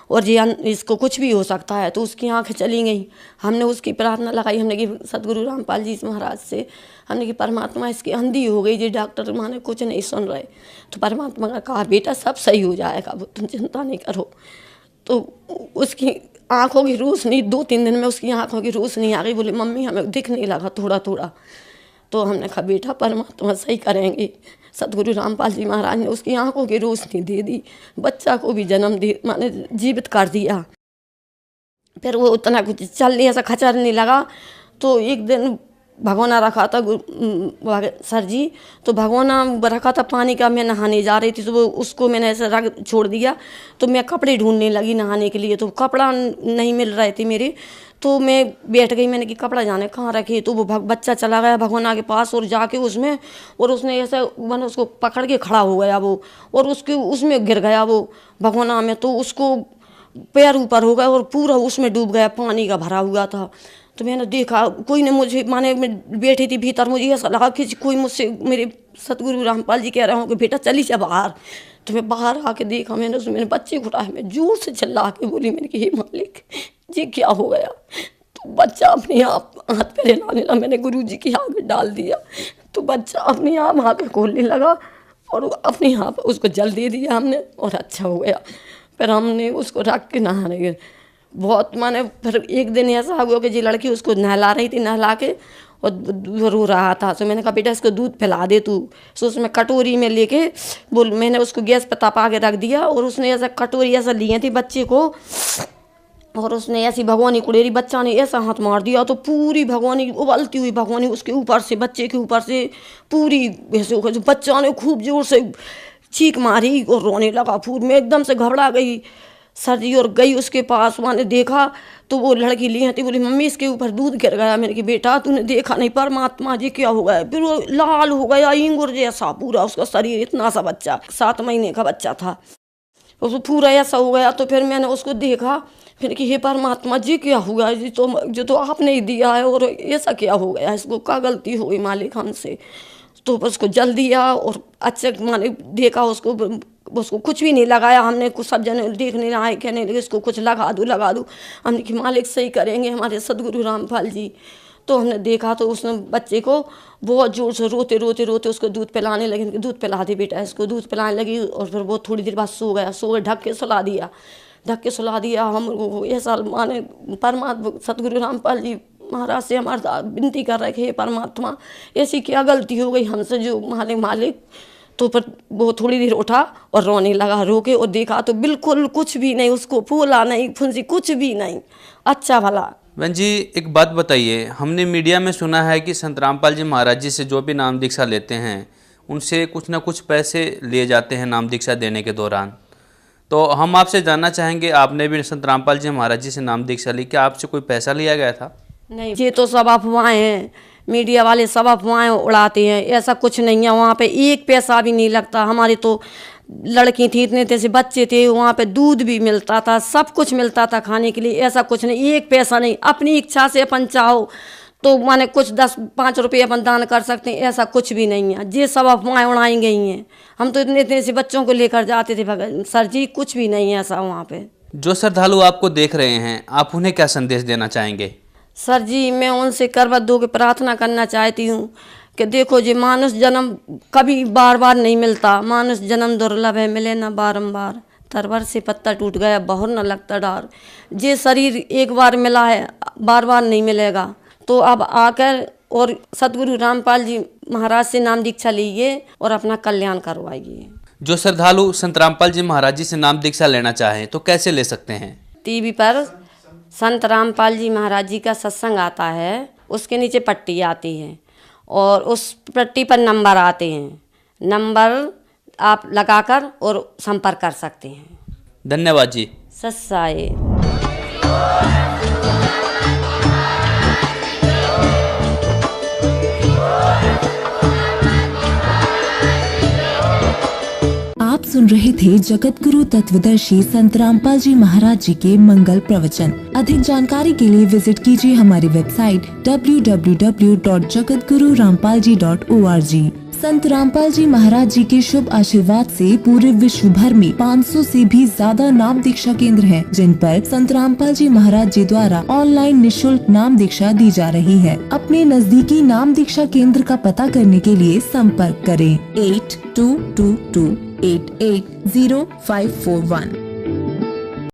और जी इसको कुछ भी हो सकता है। तो उसकी आंखें चली गई। हमने उसकी प्रार्थना लगाई, हमने कि सतगुरु रामपाल जी महाराज से, हमने कि परमात्मा इसकी अंधी हो गई जी, डॉक्टर माने कुछ नहीं सुन रहे। तो परमात्मा ने कहा बेटा सब सही हो जाएगा, वो तुम चिंता नहीं करो। तो उसकी आँखों की रोशनी 2-3 दिन में उसकी आँखों की रोशनी आ गई। बोले मम्मी हमें दिखने लगा थोड़ा थोड़ा। तो हमने कहा बेटा परमात्मा सही करेंगे। सतगुरु रामपाल जी महाराज ने उसकी आंखों की रोशनी दे दी, बच्चा को भी जन्म दे माने जीवित कर दिया। फिर वो उतना कुछ चल नहीं, ऐसा खचर नहीं लगा। तो एक दिन भगोना रखा था सर जी, तो भगोना रखा था पानी का, मैं नहाने जा रही थी तो वो उसको मैंने ऐसे रख छोड़ दिया। तो मैं कपड़े ढूंढने लगी नहाने के लिए, तो कपड़ा नहीं मिल रहे थे मेरे, तो मैं बैठ गई। मैंने कि कपड़ा जाने कहाँ रखे, तो वो बच्चा चला गया भगोना के पास और जाके उसमें, और उसने ऐसे मैंने उसको पकड़ के खड़ा हो गया वो, और उसके उसमें गिर गया वो भगोना में, तो उसको पैर ऊपर हो गया और पूरा उसमें डूब गया, पानी का भरा हुआ था। तो मैंने देखा कोई ने मुझे, माने मैं बैठी थी भीतर, मुझे ऐसा लगा कि कोई मुझसे, मेरे सतगुरु रामपाल जी कह रहे हो कि बेटा चली जा बाहर। तो मैं बाहर आके देखा, मैंने उसमें मेरे बच्चे को उठाया, मैं जोर से चिल्ला के बोली, मैंने कि हे मालिक जी क्या हो गया। तो बच्चा अपने आप हाथ पैर हिलाने लगा, मैंने गुरु जी की आग डाल दिया, तो बच्चा अपने आप आँखें खोलने लगा और अपने आप उसको जल दे दिया हमने और अच्छा हो गया। फिर हमने उसको रख के नहाने बहुत, माने फिर एक दिन ऐसा हुआ कि जी लड़की उसको नहला रही थी, नहला के और रो रहा था। तो मैंने कहा बेटा इसको दूध पिला दे तू। तो उसमें कटोरी में लेके बोल, मैंने उसको गैस पर तपा के रख दिया और उसने ऐसा कटोरी ऐसा लिए थी बच्चे को, और उसने ऐसी भगवानी कुड़ेरी, बच्चा ने ऐसा हाथ मार दिया तो पूरी भगवानी उबलती हुई भगवानी उसके ऊपर से, बच्चे के ऊपर से पूरी ऐसे हो गई। बच्चा ने खूब जोर से चीख मारी और रोने लगा। फिर मैं एकदम से घबरा गई सर जी और गई उसके पास। मैंने देखा तो वो लड़की ली थी, बोली मम्मी इसके ऊपर दूध गिर गया। मैंने कहा बेटा तूने देखा नहीं परमात्मा जी क्या हो गया। फिर वो लाल हो गया इंगुर जैसा पूरा उसका शरीर, इतना सा बच्चा 7 महीने का बच्चा था, उसको पूरा ऐसा हो गया। तो फिर मैंने उसको देखा, फिर कि हे परमात्मा जी क्या हुआ, जो तो आपने ही दिया है और ऐसा क्या हो गया, इसको क्या गलती हो गई मालिक हमसे। तो उसको जल दिया और अच्छे माने देखा, उसको कुछ भी नहीं लगाया हमने, कुछ सब जने देखने आए कहने लगे इसको कुछ लगा दूँ। हमने कि मालिक सही करेंगे हमारे सदगुरु रामपाल जी। तो हमने देखा तो उसने बच्चे को बहुत जोर से रोते उसको दूध पिलाने लगे, दूध पिला दे बेटा इसको, दूध पिलाने लगी। और फिर वो थोड़ी देर बाद सो गया, ढक के सुला दिया। हम ऐसा माने परमात्मा सतगुरु रामपाल जी महाराज से हमारा विनती कर रहे थे, परमात्मा ऐसी क्या गलती हो गई हमसे जो मालिक। तो फिर वो थोड़ी देर उठा और रोने लगा, रो के और देखा तो बिल्कुल कुछ भी नहीं, उसको फूला नहीं फुंसी कुछ भी नहीं, अच्छा भला। बहन जी एक बात बताइए, हमने मीडिया में सुना है कि संत रामपाल जी महाराज जी से जो भी नाम दीक्षा लेते हैं उनसे कुछ ना कुछ पैसे लिए जाते हैं नाम दीक्षा देने के दौरान। तो हम आपसे जानना चाहेंगे, आपने भी संत रामपाल जी महाराज जी से नाम दीक्षा ली, क्या आपसे कोई पैसा लिया गया था? नहीं, ये तो सब अफवाहें हैं, मीडिया वाले सब अफवाहें उड़ाते हैं, ऐसा कुछ नहीं है। वहाँ पे 1 पैसा भी नहीं लगता। हमारी तो लड़की थी, इतने से बच्चे थे, वहाँ पे दूध भी मिलता था, सब कुछ मिलता था खाने के लिए, ऐसा कुछ नहीं, 1 पैसा नहीं। अपनी इच्छा से अपन चाहो तो माने कुछ 10-5 रुपये अपन दान कर सकते हैं, ऐसा कुछ भी नहीं है। ये सब अफवाहें उड़ाई गई हैं। हम तो इतने से बच्चों को लेकर जाते थे भगत सर जी, कुछ भी नहीं है ऐसा वहाँ पे। जो श्रद्धालु आपको देख रहे हैं, आप उन्हें क्या संदेश देना चाहेंगे? सर जी मैं उनसे करवत दो के प्रार्थना करना चाहती हूँ कि देखो जी मानुष जन्म कभी बार नहीं मिलता, मानुष जन्म दुर्लभ है, मिले ना बारंबार। तरवर से पत्ता टूट गया बहुत न लगता डार। ये शरीर एक बार मिला है, बार नहीं मिलेगा। तो अब आकर और सतगुरु रामपाल जी महाराज से नाम दीक्षा लीजिए और अपना कल्याण करवाइए। जो श्रद्धालु संत रामपाल जी महाराज जी से नाम दीक्षा लेना चाहें तो कैसे ले सकते हैं? टीवी पर संत रामपाल जी महाराज जी का सत्संग आता है, उसके नीचे पट्टी आती है और उस पट्टी पर नंबर आते हैं, नंबर आप लगाकर और संपर्क कर सकते हैं। धन्यवाद जी। सत्साए। आप सुन रहे थे जगत गुरु तत्वदर्शी संत रामपाल जी महाराज जी के मंगल प्रवचन। अधिक जानकारी के लिए विजिट कीजिए हमारी वेबसाइट www.jagatgururampalji.org। संत रामपाल जी महाराज जी के शुभ आशीर्वाद से पूरे विश्व भर में 500 से भी ज्यादा नाम दीक्षा केंद्र हैं, जिन पर संत रामपाल जी महाराज जी द्वारा ऑनलाइन निःशुल्क नाम दीक्षा दी जा रही है। अपने नजदीकी नाम दीक्षा केंद्र का पता करने के लिए संपर्क करें 8222880541।